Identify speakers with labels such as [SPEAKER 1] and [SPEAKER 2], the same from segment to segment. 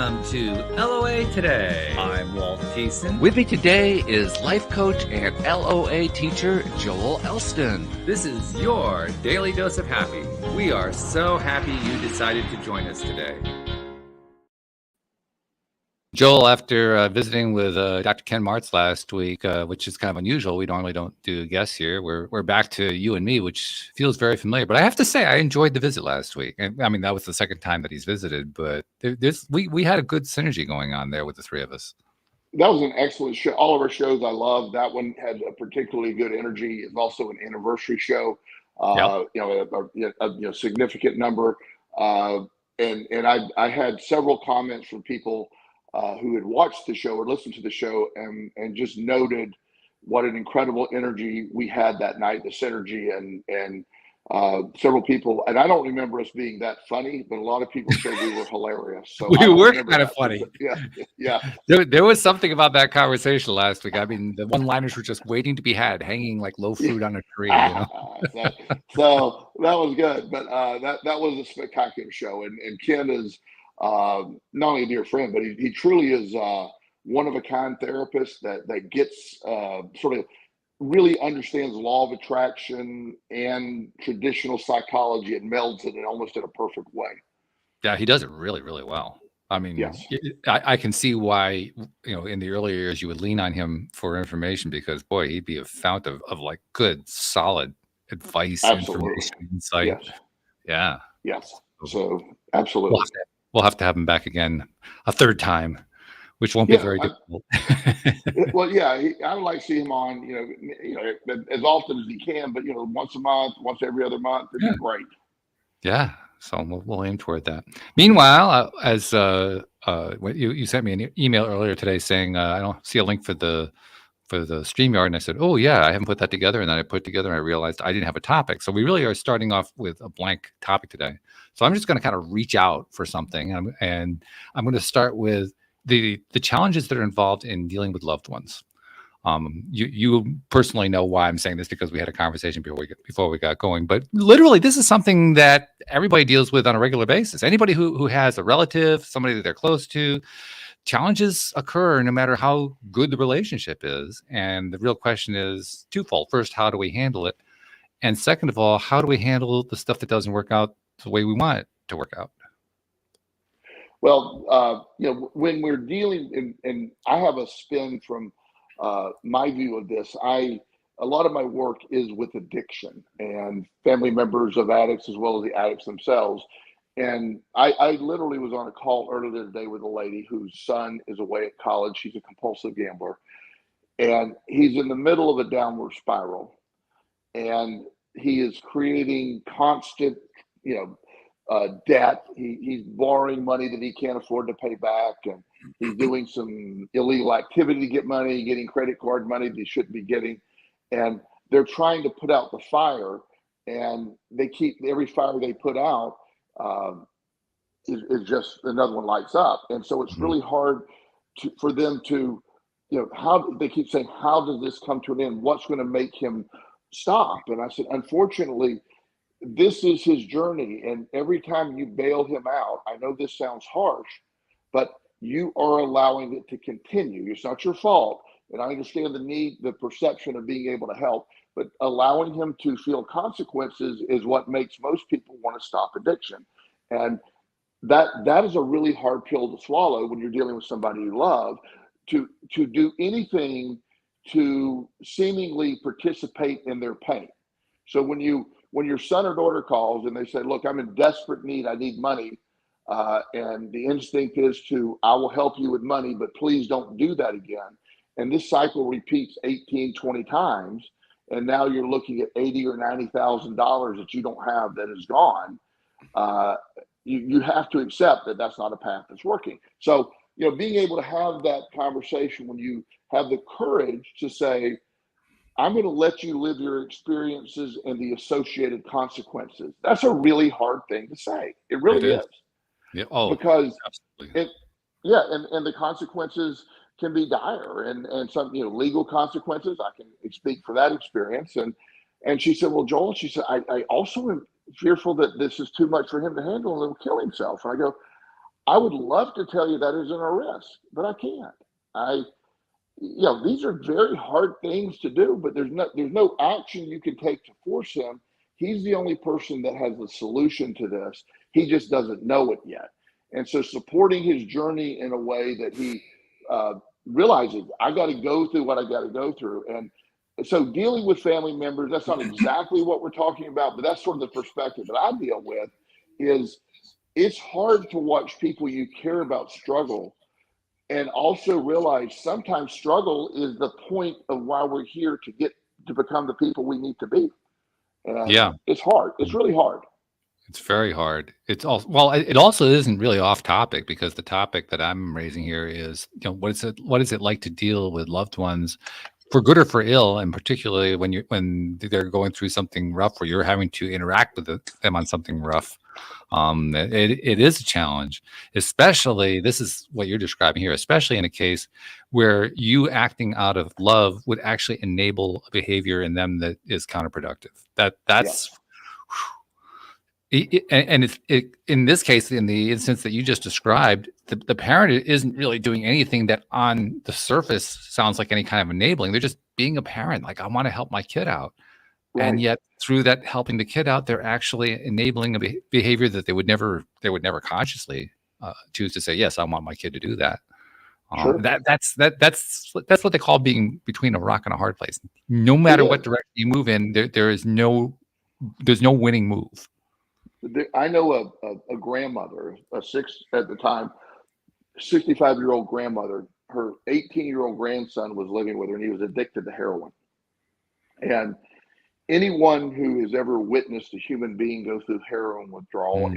[SPEAKER 1] Welcome to LOA Today. I'm Walt Thiessen.
[SPEAKER 2] With me today is life coach and LOA teacher Joel Elston.
[SPEAKER 1] This is your daily dose of happy. We are so happy you decided to join us today.
[SPEAKER 2] Joel, after visiting with Dr. Ken Martz last week, which is kind of unusual, we normally don't do guests here. We're back to you and me, which feels very familiar. But I have to say, I enjoyed the visit last week. And I mean, that was the second time that he's visited, but we had a good synergy going on there with the three of us.
[SPEAKER 3] That was an excellent show. All of our shows I love. That one had a particularly good energy. It's also an anniversary show.
[SPEAKER 2] Yep.
[SPEAKER 3] A significant number. And I had several comments from people who had watched the show or listened to the show and just noted what an incredible energy we had that night, the synergy, and several people, and I don't remember us being that funny, but a lot of people said we were hilarious. So
[SPEAKER 2] we were kind of funny.
[SPEAKER 3] Yeah.
[SPEAKER 2] There was something about that conversation last week. I mean, the one-liners were just waiting to be had, hanging like low fruit on a tree. You know?
[SPEAKER 3] So that was good, but that was a spectacular show, and Ken is not only a dear friend, but he truly is one of a kind therapist that gets sort of really understands the law of attraction and traditional psychology and melds it in almost in a perfect way.
[SPEAKER 2] Yeah, he does it really, really well. I mean,
[SPEAKER 3] yes.
[SPEAKER 2] I can see why, in the earlier years you would lean on him for information because, boy, he'd be a fount of like good, solid advice,
[SPEAKER 3] Absolutely.
[SPEAKER 2] information, insight.
[SPEAKER 3] Yes.
[SPEAKER 2] Yeah.
[SPEAKER 3] Yes. So absolutely.
[SPEAKER 2] We'll have to have him back again a third time, which won't be very difficult.
[SPEAKER 3] Well, yeah, I would like to see him on, as often as he can, but once a month, once every other month, it'd be great.
[SPEAKER 2] Yeah, so we'll aim toward that. Meanwhile, as you sent me an email earlier today saying I don't see a link for the StreamYard, and I said, oh yeah, I haven't put that together, and then I put it together and I realized I didn't have a topic. So we really are starting off with a blank topic today. So I'm just going to kind of reach out for something, and I'm going to start with the challenges that are involved in dealing with loved ones. You personally know why I'm saying this because we had a conversation before we got going. But literally, this is something that everybody deals with on a regular basis. Anybody who has a relative, somebody that they're close to, challenges occur no matter how good the relationship is. And the real question is twofold. First, how do we handle it? And second of all, how do we handle the stuff that doesn't work out the way we want it to work out?
[SPEAKER 3] Well, when we're dealing, and I have a spin from my view of this. A lot of my work is with addiction and family members of addicts as well as the addicts themselves. And I literally was on a call earlier today with a lady whose son is away at college. He's a compulsive gambler, and he's in the middle of a downward spiral, and he is creating constant, debt. He's borrowing money that he can't afford to pay back, and he's doing some illegal activity to get money, getting credit card money that he shouldn't be getting. And they're trying to put out the fire, and they keep every fire they put out is just another one lights up. And so it's really hard for them to, how they keep saying, how does this come to an end? What's going to make him stop? And I said, unfortunately, this is his journey, and every time you bail him out, I know this sounds harsh, but you are allowing it to continue. It's not your fault, and I understand the perception of being able to help, but allowing him to feel consequences is what makes most people want to stop addiction. And that is a really hard pill to swallow when you're dealing with somebody you love, to do anything to seemingly participate in their pain. So when your son or daughter calls and they say, look, I'm in desperate need, I need money, and the instinct is I will help you with money, but please don't do that again. And this cycle repeats 18, 20 times, and now you're looking at $80,000 or $90,000 that you don't have that is gone. You have to accept that that's not a path that's working. So, being able to have that conversation when you have the courage to say, I'm going to let you live your experiences and the associated consequences. That's a really hard thing to say. It really is.
[SPEAKER 2] Yeah. Oh,
[SPEAKER 3] because
[SPEAKER 2] absolutely.
[SPEAKER 3] And the consequences can be dire and some, legal consequences. I can speak for that experience. And she said, well, Joel, she said, I also am fearful that this is too much for him to handle and he'll kill himself. And I go, I would love to tell you that isn't a risk, but I can't. I, these are very hard things to do, but there's no action you can take to force him. He's the only person that has the solution to this. He just doesn't know it yet. And so supporting his journey in a way that he realizes, I got to go through what I got to go through. And so dealing with family members, that's not exactly what we're talking about, but that's sort of the perspective that I deal with. Is it's hard to watch people you care about struggle, and also realize sometimes struggle is the point of why we're here to become the people we need to be. And
[SPEAKER 2] Yeah.
[SPEAKER 3] it's hard. It's really hard.
[SPEAKER 2] It's very hard. It's also, well, it also isn't really off topic, because the topic that I'm raising here is, what is it like to deal with loved ones, for good or for ill, and particularly when they're going through something rough, or you're having to interact with them on something rough. It is a challenge, especially, this is what you're describing here, especially in a case where you acting out of love would actually enable a behavior in them that is counterproductive. That's
[SPEAKER 3] Yes.
[SPEAKER 2] in this case, in the instance that you just described, the parent isn't really doing anything that on the surface sounds like any kind of enabling. They're just being a parent, like, I want to help my kid out.
[SPEAKER 3] Right.
[SPEAKER 2] And yet through that helping the kid out, they're actually enabling a behavior that they would never consciously choose to say, yes, I want my kid to do that.
[SPEAKER 3] Sure.
[SPEAKER 2] That's what they call being between a rock and a hard place. No matter what direction you move in, there's no winning move.
[SPEAKER 3] I know a grandmother, at the time, 65-year-old grandmother. Her 18-year-old grandson was living with her, and he was addicted to heroin. And anyone who has ever witnessed a human being go through heroin withdrawal,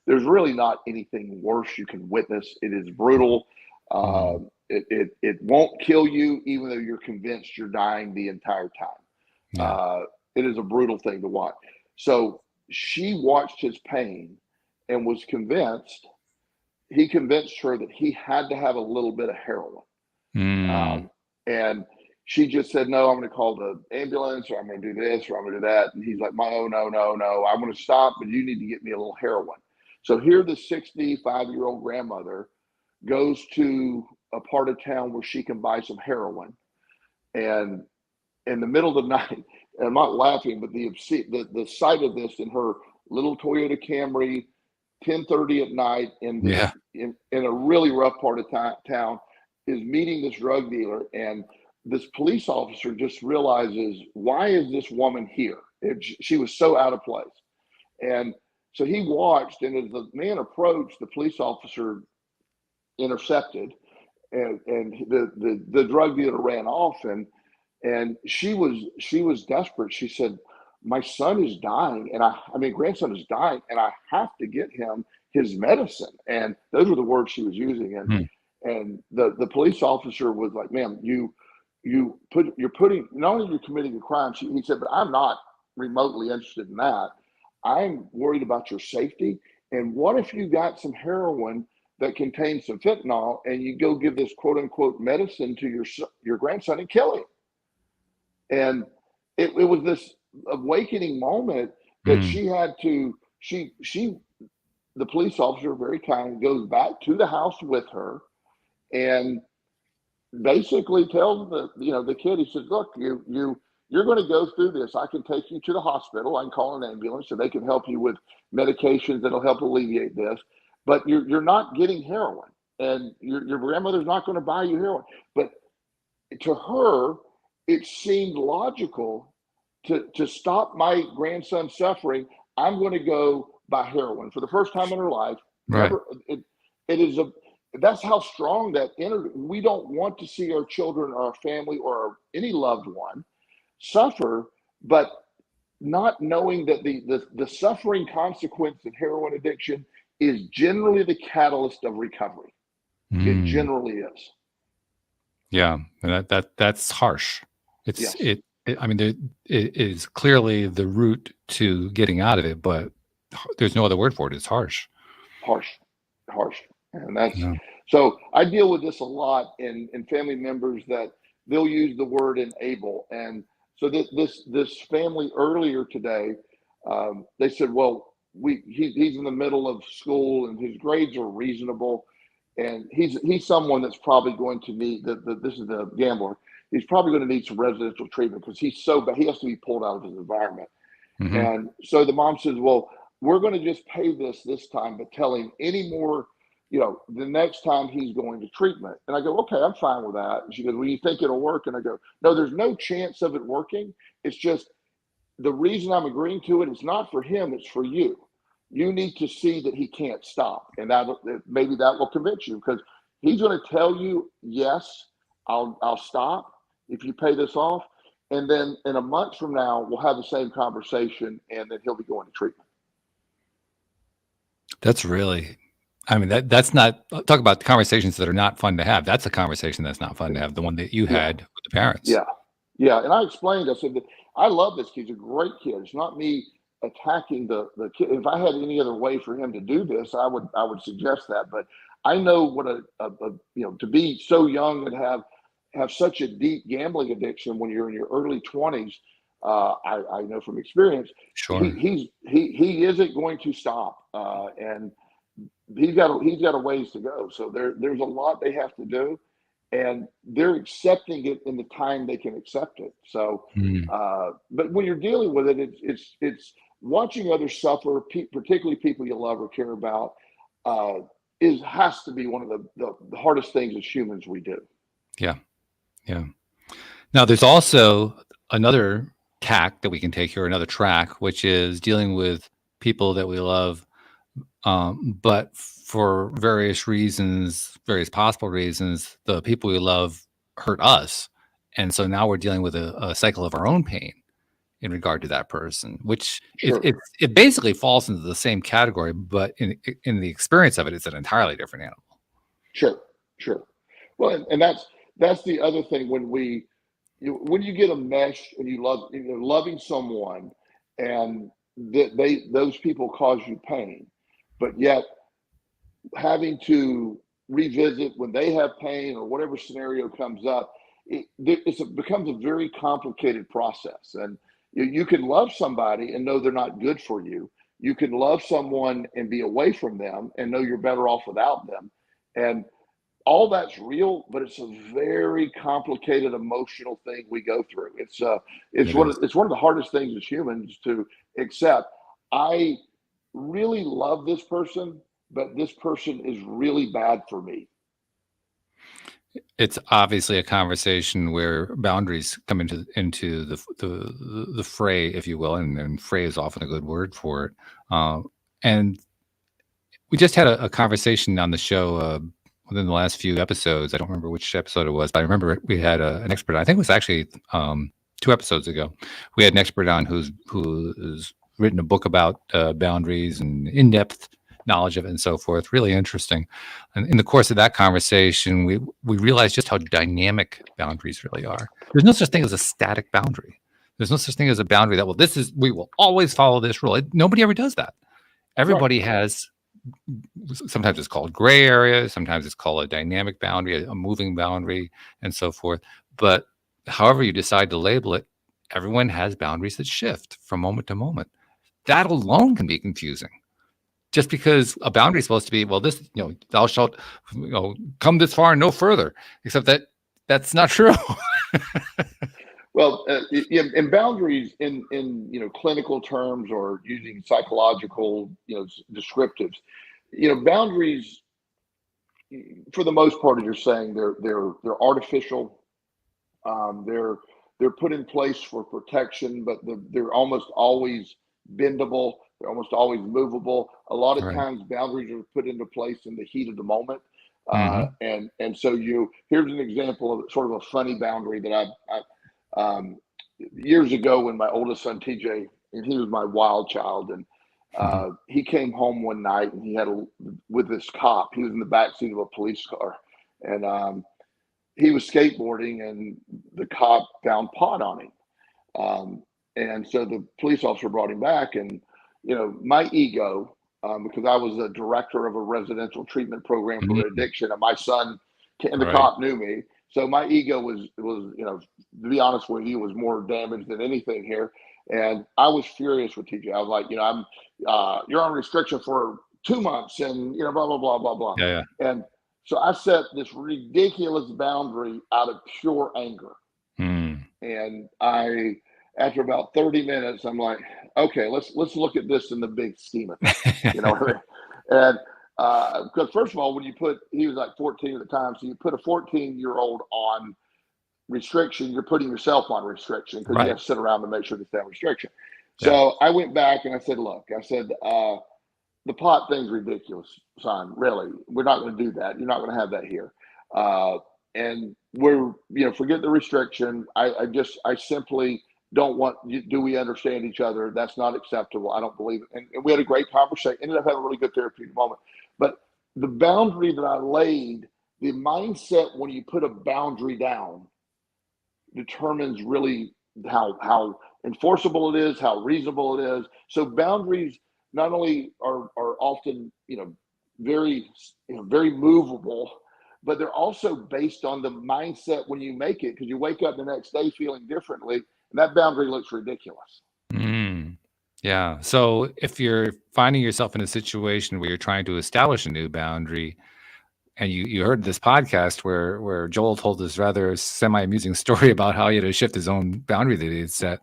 [SPEAKER 3] there's really not anything worse you can witness. It is brutal. It won't kill you, even though you're convinced you're dying the entire time.
[SPEAKER 2] Yeah.
[SPEAKER 3] It is a brutal thing to watch. So she watched his pain and was convinced. He convinced her that he had to have a little bit of heroin. And she just said, no, I'm going to call the ambulance, or I'm going to do this, or I'm going to do that. And he's like, no, I'm going to stop, but you need to get me a little heroin. So here the 65-year-old grandmother goes to a part of town where she can buy some heroin. And in the middle of the night, and I'm not laughing, but the sight of this in her little Toyota Camry, 10:30 at night in a really rough part of town, is meeting this drug dealer. And this police officer just realizes, why is this woman here? She was so out of place. And so he watched, and as the man approached, the police officer intercepted, and the drug dealer ran off, and she was desperate. She said, my son is dying, and grandson is dying, and I have to get him his medicine. And those were the words she was using. And the police officer was like, ma'am, you're putting, not only you're committing a crime, he said, but I'm not remotely interested in that. I'm worried about your safety. And what if you got some heroin that contains some fentanyl, and you go give this quote unquote medicine to your grandson and kill him? And it was this awakening moment that she had to, the police officer, very kind, goes back to the house with her and basically tells the kid, he says, look, you're going to go through this. I can take you to the hospital. I can call an ambulance so they can help you with medications that'll help alleviate this. But you're not getting heroin, and your grandmother's not going to buy you heroin. But to her, it seemed logical to stop my grandson's suffering. I'm going to go buy heroin for the first time in her life.
[SPEAKER 2] Right.
[SPEAKER 3] That's how strong that entered. We don't want to see our children or our family or any loved one suffer, but not knowing that the suffering consequence of heroin addiction is generally the catalyst of recovery. It generally is.
[SPEAKER 2] Yeah, that's harsh. It is clearly the route to getting out of it, but there's no other word for it. It's harsh.
[SPEAKER 3] Harsh. And that's so I deal with this a lot in family members that they'll use the word enable. And so this family earlier today, they said, well, he's in the middle of school and his grades are reasonable, and he's someone that's probably going to need this is the gambler. He's probably going to need some residential treatment because he's so bad. He has to be pulled out of his environment.
[SPEAKER 2] Mm-hmm.
[SPEAKER 3] And so the mom says, well, we're going to just pay this time, but tell him any more, the next time he's going to treatment. And I go, okay, I'm fine with that. And she goes, well, you think it'll work? And I go, no, there's no chance of it working. It's just the reason I'm agreeing to it is not for him, it's for you. You need to see that he can't stop. And maybe that will convince you, because he's going to tell you, yes, I'll stop if you pay this off. And then in a month from now, we'll have the same conversation, and then he'll be going to treatment.
[SPEAKER 2] That's really, I mean, that's not, talk about conversations that are not fun to have. That's a conversation that's not fun to have, the one that you had with the parents.
[SPEAKER 3] Yeah. Yeah. And I explained, I said that I love this kid. He's a great kid. It's not me attacking the kid. If I had any other way for him to do this, I would suggest that. But I know what to be so young and have such a deep gambling addiction when you're in your early 20s. I know from experience,
[SPEAKER 2] sure,
[SPEAKER 3] he isn't going to stop, and he's got a ways to go. So there's a lot they have to do, and they're accepting it in the time they can accept it. So, but when you're dealing with it, it's watching others suffer, particularly people you love or care about, has to be one of the hardest things as humans we do.
[SPEAKER 2] Yeah. Yeah. Now, there's also another tack that we can take here, another track, which is dealing with people that we love, but for various possible reasons, the people we love hurt us. And so now we're dealing with a cycle of our own pain in regard to that person, which
[SPEAKER 3] Sure.
[SPEAKER 2] it basically falls into the same category, but in the experience of it, it's an entirely different animal.
[SPEAKER 3] Sure. Well, and that's the other thing when you get a mesh and you love, loving someone, and those people cause you pain, but yet having to revisit when they have pain or whatever scenario comes up, it becomes a very complicated process. And you can love somebody and know they're not good for you. You can love someone and be away from them and know you're better off without them. And all that's real, but it's a very complicated emotional thing we go through. It's one of the hardest things as humans to accept. I really love this person, but this person is really bad for me.
[SPEAKER 2] It's obviously a conversation where boundaries come into the fray, if you will, and fray is often a good word for it. And we just had a conversation on the show within the last few episodes. I don't remember which episode it was, but I remember we had an expert. I think it was actually 2 episodes ago. We had an expert on who's written a book about boundaries and in-depth knowledge of it and so forth. Really interesting. And in the course of that conversation, we realized just how dynamic boundaries really are. There's no such thing as a static boundary. There's no such thing as a boundary that, we will always follow this rule. Nobody ever does that. Everybody has, sometimes it's called gray area, sometimes it's called a dynamic boundary, a moving boundary, and so forth. But however you decide to label it, everyone has boundaries that shift from moment to moment. That alone can be confusing. Just because a boundary is supposed to be, this, thou shalt, come this far and no further, except that's not true.
[SPEAKER 3] Well, and boundaries in clinical terms or using psychological descriptives, boundaries for the most part, as you're saying, they're artificial. They're put in place for protection, but they're almost always bendable. They're almost always movable. A lot of times boundaries are put into place in the heat of the moment. And so here's an example of sort of a funny boundary that I years ago when my oldest son, TJ, and he was my wild child. And he came home one night and he had with this cop, he was in the backseat of a police car, and he was skateboarding and the cop found pot on him. And so the police officer brought him back, and my ego, because I was a director of a residential treatment program for addiction, and my son and the cop knew me. So my ego was, to be honest with you, was more damaged than anything here. And I was furious with TJ. I was like, you're on restriction for 2 months and, blah, blah, blah, blah, blah.
[SPEAKER 2] Yeah.
[SPEAKER 3] And so I set this ridiculous boundary out of pure anger. And after about 30 minutes, I'm like, okay, let's look at this in the big scheme of things, And because first of all, he was like 14 at the time, so you put a 14-year-old on restriction, you're putting yourself on restriction because you have to sit around to make sure to stay on restriction. So I went back and I said, look, the pot thing's ridiculous, son. Really, we're not going to do that. You're not going to have that here. And we're, forget the restriction. I simply don't want. Do we understand each other? That's not acceptable. I don't believe it. And we had a great conversation. Ended up having a really good therapeutic moment. But the boundary that I laid, the mindset when you put a boundary down, determines really how enforceable it is, how reasonable it is. So boundaries not only are often very very movable, but they're also based on the mindset when you make it, because you wake up the next day feeling differently, and that boundary looks ridiculous.
[SPEAKER 2] Yeah. So if you're finding yourself in a situation where you're trying to establish a new boundary, and you heard this podcast where Joel told this rather semi-amusing story about how he had to shift his own boundary that he had set.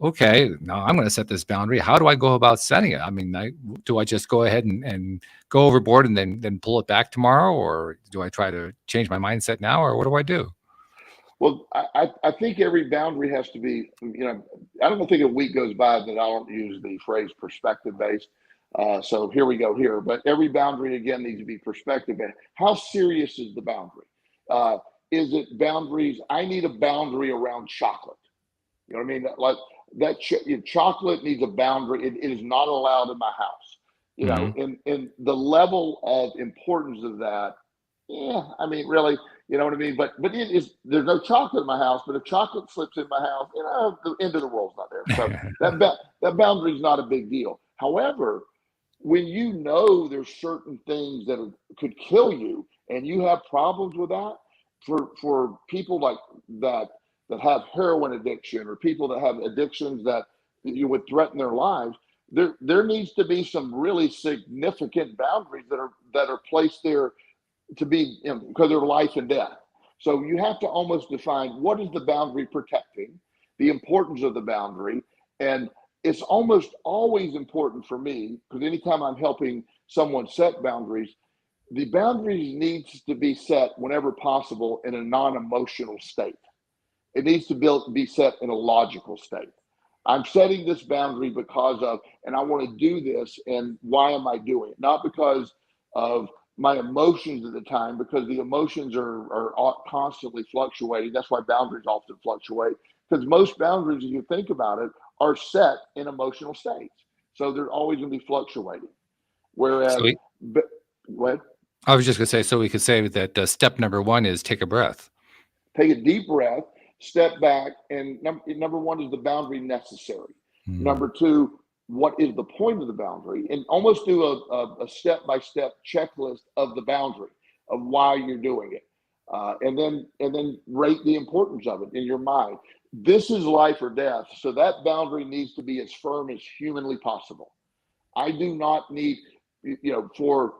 [SPEAKER 2] Okay, now I'm going to set this boundary. How do I go about setting it? I mean, do I just go ahead and go overboard and then pull it back tomorrow? Or do I try to change my mindset now? Or what do I do?
[SPEAKER 3] Well, I think every boundary has to be, I don't think a week goes by that I don't use the phrase perspective-based. So here we go here. But every boundary, again, needs to be perspective-based. How serious is the boundary? Is it boundaries? I need a boundary around chocolate. You know what I mean? Like that chocolate needs a boundary. It is not allowed in my house. And the level of importance of that, I mean, really, you know what I mean? But there's no chocolate in my house, but if chocolate slips in my house, the end of the world's not there. So that boundary is not a big deal. However, when there's certain things that could kill you and you have problems with that, for people like that have heroin addiction or people that have addictions that would threaten their lives, there needs to be some really significant boundaries that are placed there to be, because they're life and death. So you have to almost define what is the boundary protecting, the importance of the boundary. And it's almost always important for me, because anytime I'm helping someone set boundaries, the boundaries needs to be set whenever possible in a non-emotional state. It needs to be set in a logical state. I'm setting this boundary because of, and I want to do this, and why am I doing it? Not because of my emotions at the time, because the emotions are constantly fluctuating. That's why boundaries often fluctuate, because most boundaries, if you think about it, are set in emotional states. So they're always going to be fluctuating. Whereas, what?
[SPEAKER 2] I was just going to say, so we could say that step number one is take a breath.
[SPEAKER 3] Take a deep breath, step back, and number one, is the boundary necessary? Number two, what is the point of the boundary? And almost do a step-by-step checklist of the boundary, of why you're doing it. And then rate the importance of it in your mind. This is life or death, so that boundary needs to be as firm as humanly possible. I do not need, for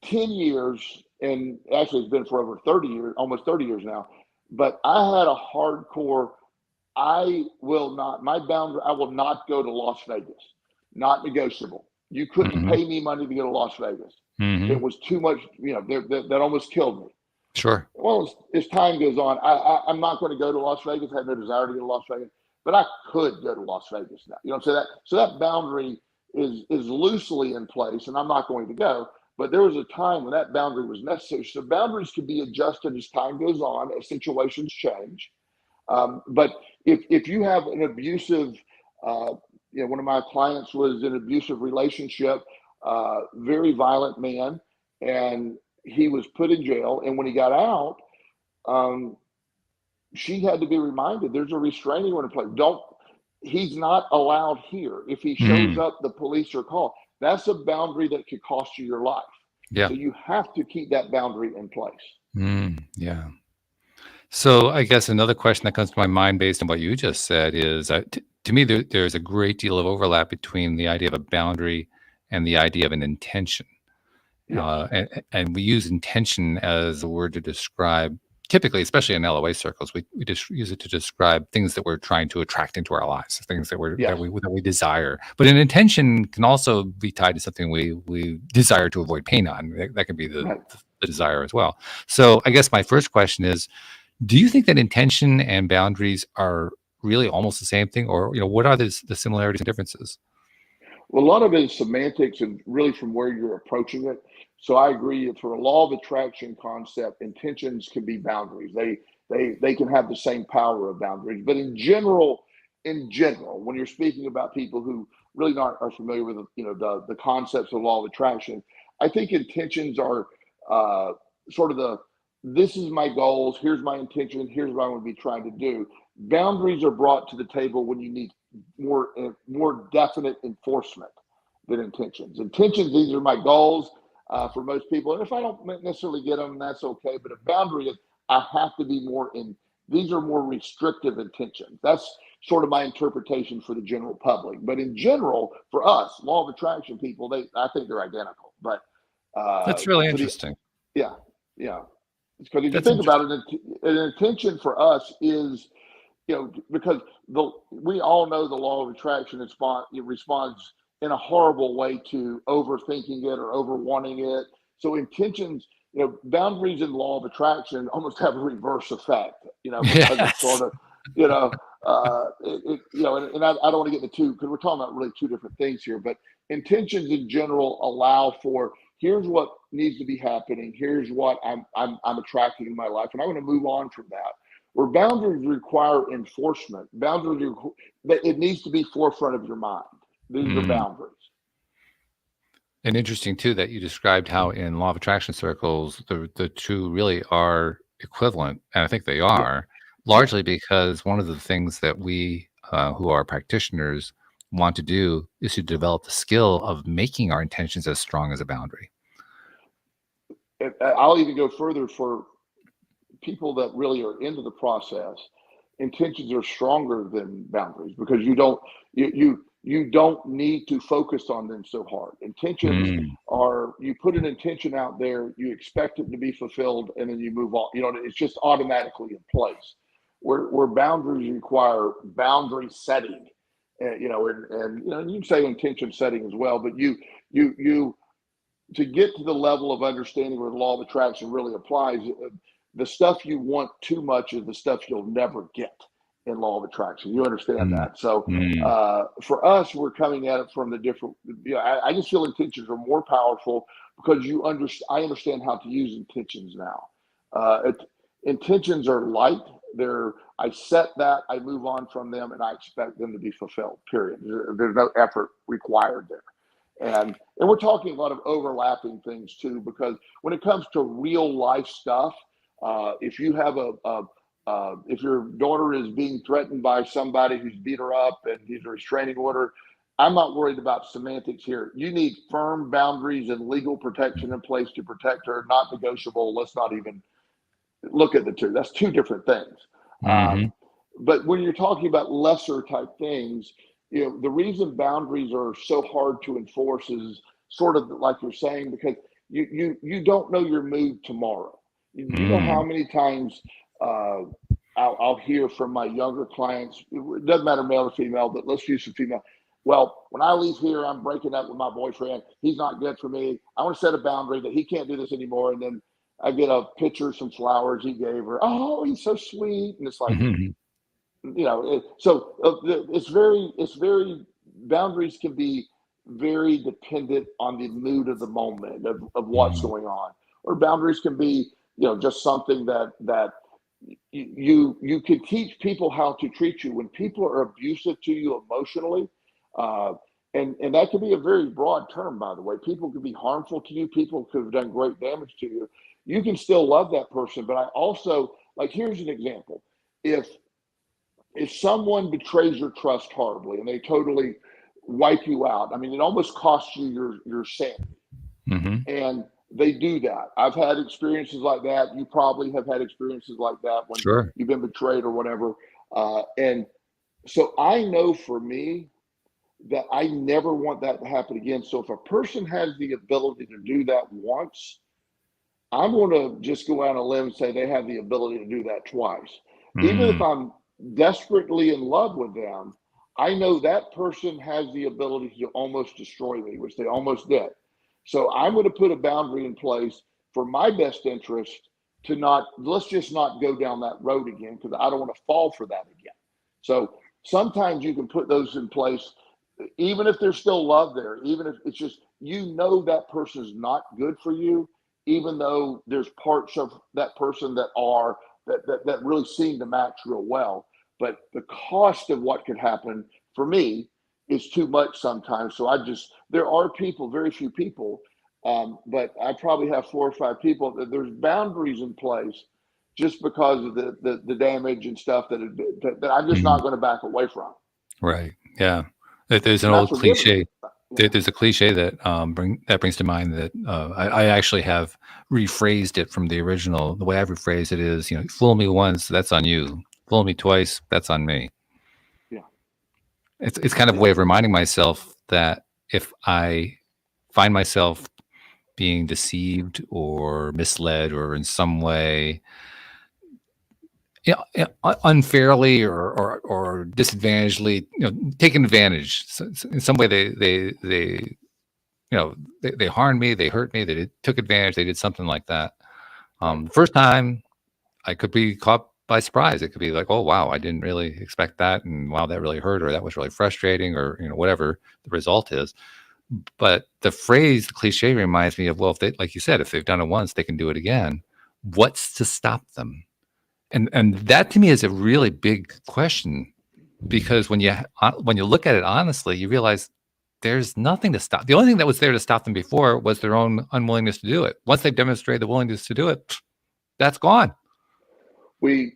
[SPEAKER 3] 10 years, and actually it's been for over 30 years, almost 30 years now, but I had a hardcore, my boundary, I will not go to Las Vegas. Not negotiable. You couldn't pay me money to go to Las Vegas. It was too much, that almost killed me.
[SPEAKER 2] Sure.
[SPEAKER 3] Well, as time goes on, I'm not going to go to Las Vegas. I have no desire to go to Las Vegas, but I could go to Las Vegas now. So that boundary is loosely in place, and I'm not going to go. But there was a time when that boundary was necessary. So boundaries can be adjusted as time goes on, as situations change. But if you have an abusive, one of my clients was in an abusive relationship, very violent man, and he was put in jail. And when he got out, she had to be reminded there's a restraining order in place. He's not allowed here. If he shows up, the police are called. That's a boundary that could cost you your life.
[SPEAKER 2] Yeah.
[SPEAKER 3] So you have to keep that boundary in place.
[SPEAKER 2] Yeah. So I guess another question that comes to my mind based on what you just said is, to me, there's a great deal of overlap between the idea of a boundary and the idea of an intention.
[SPEAKER 3] Yes.
[SPEAKER 2] And we use intention as a word to describe, typically, especially in LOA circles, we just use it to describe things that we're trying to attract into our lives, things that
[SPEAKER 3] Yes.
[SPEAKER 2] we desire. But an intention can also be tied to something we desire to avoid pain on. That can be
[SPEAKER 3] Right.
[SPEAKER 2] the desire as well. So I guess my first question is, do you think that intention and boundaries are really almost the same thing, or what are the similarities and differences?
[SPEAKER 3] Well, a lot of it is semantics and really from where you're approaching it. So I agree that for a law of attraction concept, intentions can be boundaries. They can have the same power of boundaries. But in general, when you're speaking about people who really not are familiar with the concepts of law of attraction, I think intentions are uh, sort of the this is my goals, here's my intention, here's what I want to be trying to do. Boundaries are brought to the table when you need more definite enforcement than intentions. Intentions, these are my goals for most people. And if I don't necessarily get them, that's okay. But a boundary is I have to be more in. These are more restrictive intentions. That's sort of my interpretation for the general public. But in general, for us, law of attraction people, I think they're identical. But
[SPEAKER 2] That's really
[SPEAKER 3] for the
[SPEAKER 2] interesting.
[SPEAKER 3] yeah, yeah, because if you
[SPEAKER 2] That's
[SPEAKER 3] think about
[SPEAKER 2] interesting.
[SPEAKER 3] it, an intention for us is because we all know the law of attraction it responds in a horrible way to overthinking it or over wanting it. So intentions, boundaries in the law of attraction almost have a reverse effect, because it's sort
[SPEAKER 2] Yes.
[SPEAKER 3] of, and I don't want to get into two because we're talking about really two different things here, but intentions in general allow for here's what needs to be happening, here's what I'm attracting in my life, and I want to move on from that where boundaries require enforcement. It needs to be forefront of your mind. These are
[SPEAKER 2] Mm.
[SPEAKER 3] boundaries.
[SPEAKER 2] And interesting too that you described how in law of attraction circles the two really are equivalent, and I think they
[SPEAKER 3] Yeah,
[SPEAKER 2] are
[SPEAKER 3] yeah.
[SPEAKER 2] largely because one of the things that we who are practitioners want to do is to develop the skill of making our intentions as strong as a boundary.
[SPEAKER 3] I'll even go further for people that really are into the process. Intentions are stronger than boundaries because you don't need to focus on them so hard. Intentions
[SPEAKER 2] Mm.
[SPEAKER 3] are you put an intention out there, you expect it to be fulfilled, and then you move on. It's just automatically in place. Where boundaries require boundary setting, and you can say intention setting as well, but you to get to the level of understanding where the law of attraction really applies, the stuff you want too much is the stuff you'll never get in law of attraction. You understand
[SPEAKER 2] Mm.
[SPEAKER 3] that? So
[SPEAKER 2] Mm.
[SPEAKER 3] for us, we're coming at it from the different. I just feel intentions are more powerful because I understand how to use intentions now. Intentions are light. I set that, I move on from them, and I expect them to be fulfilled. Period. There's no effort required there. And we're talking a lot of overlapping things too, because when it comes to real life stuff, if you have if your daughter is being threatened by somebody who's beat her up and needs a restraining order, I'm not worried about semantics here. You need firm boundaries and legal protection in place to protect her, not negotiable. Let's not even look at the two. That's two different things.
[SPEAKER 2] Hmm.
[SPEAKER 3] Um, but when you're talking about lesser type things, the reason boundaries are so hard to enforce is sort of like you're saying, because you don't know your mood tomorrow. You know how
[SPEAKER 2] Mm.
[SPEAKER 3] many times uh, I'll hear from my younger clients, it doesn't matter male or female, but let's use some female. Well, when I leave here, I'm breaking up with my boyfriend. He's not good for me. I want to set a boundary that he can't do this anymore. And then I get a picture of some flowers he gave her. Oh, he's so sweet. And it's like,
[SPEAKER 2] Hmm.
[SPEAKER 3] it's very boundaries can be very dependent on the mood of the moment of what's
[SPEAKER 2] Mm.
[SPEAKER 3] going on, or boundaries can be just something that you can teach people how to treat you when people are abusive to you emotionally. uh, and that can be a very broad term, by the way. People can be harmful to you, people could have done great damage to you. You can still love that person, but I also, like, here's an example. If if someone betrays your trust horribly and they totally wipe you out, I mean, it almost costs you your sanity.
[SPEAKER 2] Hmm.
[SPEAKER 3] And they do that. I've had experiences like that. You probably have had experiences like that when
[SPEAKER 2] Sure.
[SPEAKER 3] you've been betrayed or whatever. And so I know for me that I never want that to happen again. So if a person has the ability to do that once, I'm going to just go out on a limb and say they have the ability to do that twice. Even if
[SPEAKER 2] Mm,
[SPEAKER 3] I'm desperately in love with them, I know that person has the ability to almost destroy me, which they almost did. So I'm going to put a boundary in place for my best interest to not, let's just not go down that road again, because I don't want to fall for that again. So sometimes you can put those in place, even if there's still love there, even if it's just, that person is not good for you, even though there's parts of that person that really seem to match real well. But the cost of what could happen for me is too much sometimes. So there are people, very few people, but I probably have 4 or 5 people that there's boundaries in place just because of the damage and stuff that I'm just
[SPEAKER 2] mm,
[SPEAKER 3] not going to back away from.
[SPEAKER 2] right. Yeah. There's an
[SPEAKER 3] And that's
[SPEAKER 2] old
[SPEAKER 3] forgiving.
[SPEAKER 2] cliche.
[SPEAKER 3] Yeah.
[SPEAKER 2] There's a cliche that brings to mind that I actually have rephrased it from the original. The way I've rephrased it is, fool me once, that's on you. Fool me twice, that's on me.
[SPEAKER 3] Yeah.
[SPEAKER 2] It's kind of a
[SPEAKER 3] Yeah.
[SPEAKER 2] way of reminding myself that if I find myself being deceived or misled or in some way, unfairly or disadvantagedly, taken advantage. So in some way, they harmed me, they hurt me, took advantage, they did something like that.
[SPEAKER 3] Right.
[SPEAKER 2] The first time, I could be caught by surprise. It could be like, oh wow, I didn't really expect that, and wow, that really hurt, or that was really frustrating, or whatever the result is. But the cliche reminds me of, well, if they, like you said, if they've done it once, they can do it again. What's to stop them? And that to me is a really big question, because when you look at it honestly, you realize there's nothing to stop. The only thing that was there to stop them before was their own unwillingness to do it. Once they've demonstrated the willingness to do it, that's gone.
[SPEAKER 3] We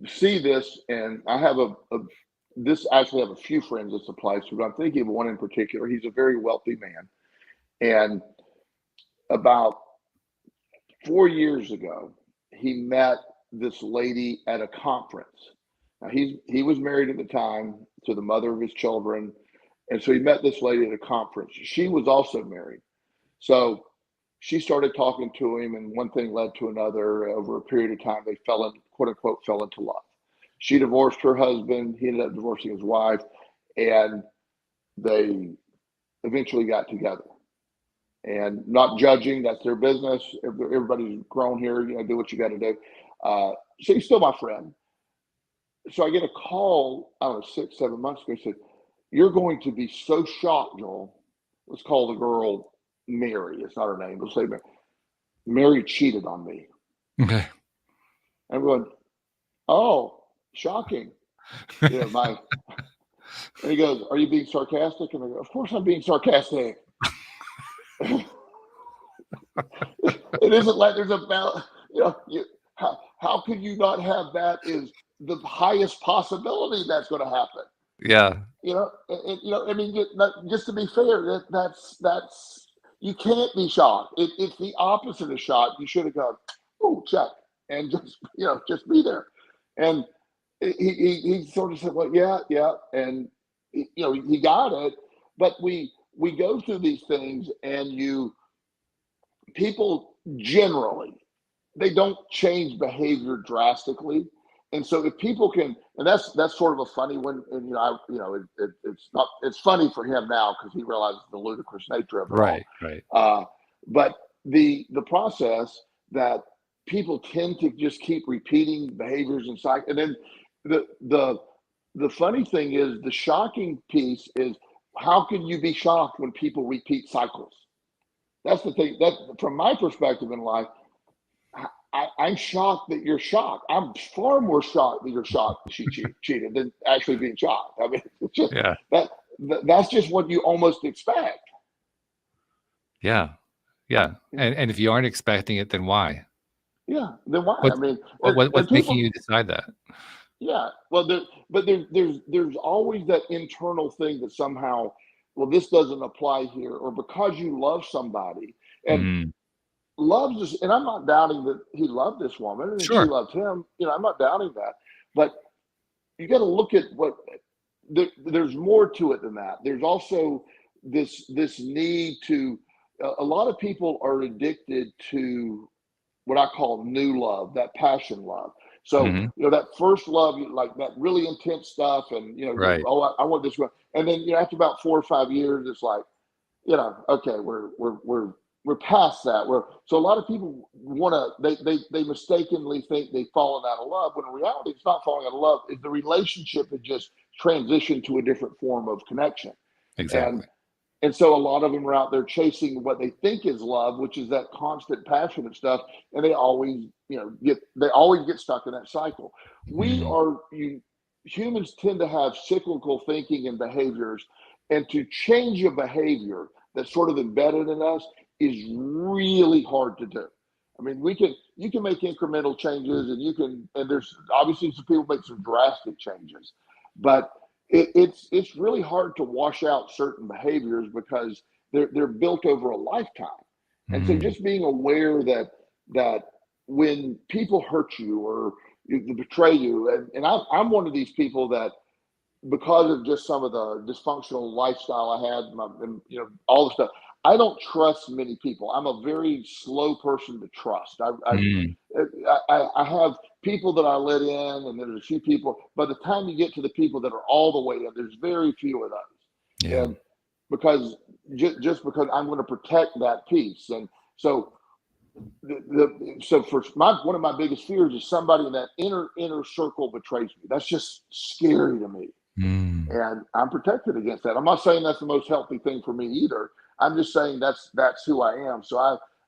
[SPEAKER 3] see this, and I have this actually have a few friends this applies to, but I'm thinking of one in particular. He's a very wealthy man, and about 4 years ago, he met this lady at a conference. Now he was married at the time to the mother of his children, and so he met this lady at a conference. She was also married, so she started talking to him, and one thing led to another. Over a period of time, they quote unquote, fell into love. She divorced her husband. He ended up divorcing his wife, and they eventually got together. And not judging, that's their business. Everybody's grown here, do what you got to do. So he's still my friend. So I get a call, I don't know, 6, 7 months ago. He said, "You're going to be so shocked, Joel." Let's call the girl Mary. It's not her name. Let's say Mary. Mary cheated on me.
[SPEAKER 2] Okay.
[SPEAKER 3] I'm going, "Oh, shocking." And he goes, "Are you being sarcastic?" And I go, "Of course I'm being sarcastic." It isn't like there's how could you not have that is the highest possibility that's going to happen.
[SPEAKER 2] Yeah.
[SPEAKER 3] I mean, just to be fair, that's you can't be shocked. It's the opposite of shocked. You should have gone, "Oh, check," and just be there. And he sort of said, "Well, yeah," and he got it. But we go through these things, and people generally, they don't change behavior drastically. And so if people can, and that's sort of a funny one, and it's funny for him now because he realizes the ludicrous nature of it all.
[SPEAKER 2] Right.
[SPEAKER 3] But the process that people tend to just keep repeating behaviors and cycle, and then the funny thing is, the shocking piece is, how can you be shocked when people repeat cycles? That's the thing. That, from my perspective in life, I'm shocked that you're shocked. I'm far more shocked that you're shocked that she cheated than actually being shocked. I mean, it's just
[SPEAKER 2] Yeah.
[SPEAKER 3] that's just what you almost expect.
[SPEAKER 2] Yeah. And if you aren't expecting it, then why?
[SPEAKER 3] Yeah. Then why?
[SPEAKER 2] What's
[SPEAKER 3] I mean,
[SPEAKER 2] what's making you decide that?
[SPEAKER 3] Yeah. Well, there's always that internal thing that somehow, well, this doesn't apply here, or because you love somebody. And
[SPEAKER 2] Mm.
[SPEAKER 3] loves this, and I'm not doubting that he loved this woman and she
[SPEAKER 2] Sure.
[SPEAKER 3] loved him. I'm not doubting that, but you got to look at what there's more to it than that. There's also this need to. A lot of people are addicted to what I call new love, that passion love. So,
[SPEAKER 2] Hmm.
[SPEAKER 3] that first love, like that really intense stuff, and
[SPEAKER 2] Right.
[SPEAKER 3] oh, I want this one, and then after about 4 or 5 years, it's like, okay, we're past that. So a lot of people want to they mistakenly think they've fallen out of love, when in reality it's not falling out of love. The relationship had just transitioned to a different form of connection, and
[SPEAKER 2] Exactly.
[SPEAKER 3] and so a lot of them are out there chasing what they think is love, which is that constant passionate stuff, and they always get stuck in that cycle. We
[SPEAKER 2] Mm.
[SPEAKER 3] are you Humans tend to have cyclical thinking and behaviors, and to change a behavior that's sort of embedded in us is really hard to do. I mean, you can make incremental changes, and there's obviously some people make some drastic changes, but it's really hard to wash out certain behaviors because they're built over a lifetime. And so
[SPEAKER 2] Mm.
[SPEAKER 3] just being aware that when people hurt you or betray you, and I'm one of these people that, because of just some of the dysfunctional lifestyle I had, and, all the stuff, I don't trust many people. I'm a very slow person to trust.
[SPEAKER 2] Mm.
[SPEAKER 3] I have people that I let in, and there's a few people. By the time you get to the people that are all the way in, there's very few of those.
[SPEAKER 2] Yeah.
[SPEAKER 3] And because just because I'm going to protect that piece, and so so for one of my biggest fears is somebody in that inner circle betrays me. That's just scary to me,
[SPEAKER 2] Mm.
[SPEAKER 3] and I'm protected against that. I'm not saying that's the most healthy thing for me either. I'm just saying that's who I am. So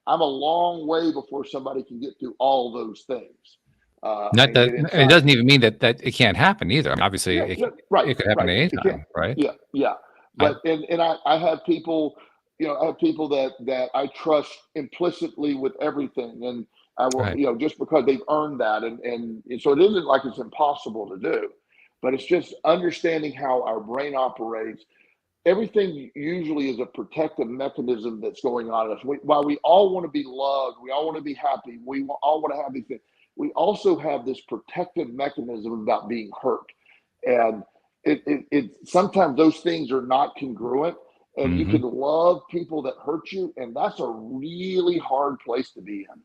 [SPEAKER 3] I'm a long way before somebody can get through all those things,
[SPEAKER 2] Not
[SPEAKER 3] and
[SPEAKER 2] that
[SPEAKER 3] get
[SPEAKER 2] it
[SPEAKER 3] inside.
[SPEAKER 2] doesn't even mean that it can't happen either. I mean, obviously,
[SPEAKER 3] Yeah, yeah, right,
[SPEAKER 2] it could happen
[SPEAKER 3] right.
[SPEAKER 2] at any
[SPEAKER 3] It can't.
[SPEAKER 2] time, right?
[SPEAKER 3] Yeah, yeah.
[SPEAKER 2] I
[SPEAKER 3] But I have people, I have people that I trust implicitly with everything, and I will,
[SPEAKER 2] right.
[SPEAKER 3] just because they've earned that, and so it isn't like it's impossible to do, but it's just understanding how our brain operates. Everything usually is a protective mechanism that's going on in us. While we all want to be loved, we all want to be happy, all want to have these things. We also have this protective mechanism about being hurt, and sometimes those things are not congruent. And you
[SPEAKER 2] Hmm.
[SPEAKER 3] can love people that hurt you, and that's a really hard place to be in.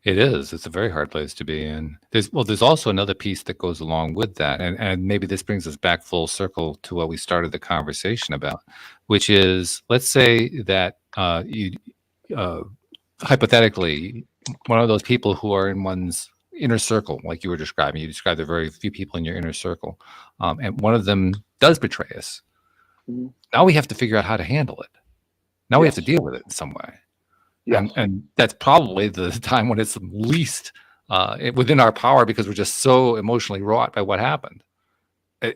[SPEAKER 2] It is. It's a very hard place to be in. There's also another piece that goes along with that, and maybe this brings us back full circle to what we started the conversation about, which is, let's say that you uh, hypothetically, one of those people who are in one's inner circle, like you were describing, you described the very few people in your inner circle, and one of them does betray us.
[SPEAKER 3] Mhm.
[SPEAKER 2] Now we have to figure out how to handle it. Now we have to
[SPEAKER 3] Yes,
[SPEAKER 2] deal with it in some way,
[SPEAKER 3] yes,
[SPEAKER 2] and that's probably the time when it's least within our power because we're just so emotionally wrought by what happened.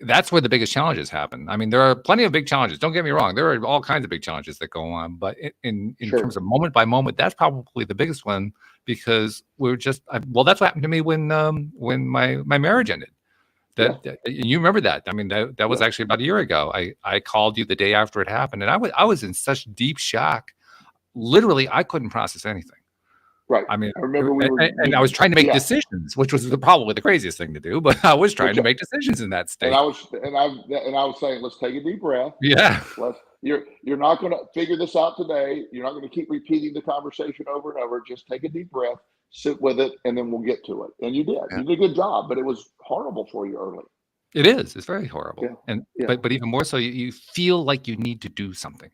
[SPEAKER 2] That's where the biggest challenges happen. I mean, there are plenty of big challenges. Don't get me wrong. There are all kinds of big challenges that go on, but in terms
[SPEAKER 3] sure,
[SPEAKER 2] of moment by moment, that's probably the biggest one because we're well, that's what happened to me when my marriage ended.
[SPEAKER 3] yeah,
[SPEAKER 2] That you remember that? I mean, that was
[SPEAKER 3] yeah,
[SPEAKER 2] actually about a year ago. I called you the day after it happened, and I was in such deep shock. Literally, I couldn't process anything.
[SPEAKER 3] right.
[SPEAKER 2] I mean,
[SPEAKER 3] I remember we were,
[SPEAKER 2] and I was trying to make
[SPEAKER 3] yeah,
[SPEAKER 2] decisions, which was probably the craziest thing to do. But I was trying
[SPEAKER 3] which
[SPEAKER 2] to make decisions in that
[SPEAKER 3] and
[SPEAKER 2] state.
[SPEAKER 3] I was saying, let's take a deep breath.
[SPEAKER 2] Yeah.
[SPEAKER 3] You're not going to figure this out today. You're not going to keep repeating the conversation over and over. Just take a deep breath, sit with it, and then we'll get to it. And you did.
[SPEAKER 2] Yeah.
[SPEAKER 3] You did a good job, but it was horrible for you early.
[SPEAKER 2] It is. It's very horrible.
[SPEAKER 3] Yeah.
[SPEAKER 2] And
[SPEAKER 3] Yeah.
[SPEAKER 2] but even more so, you feel like you need to do something.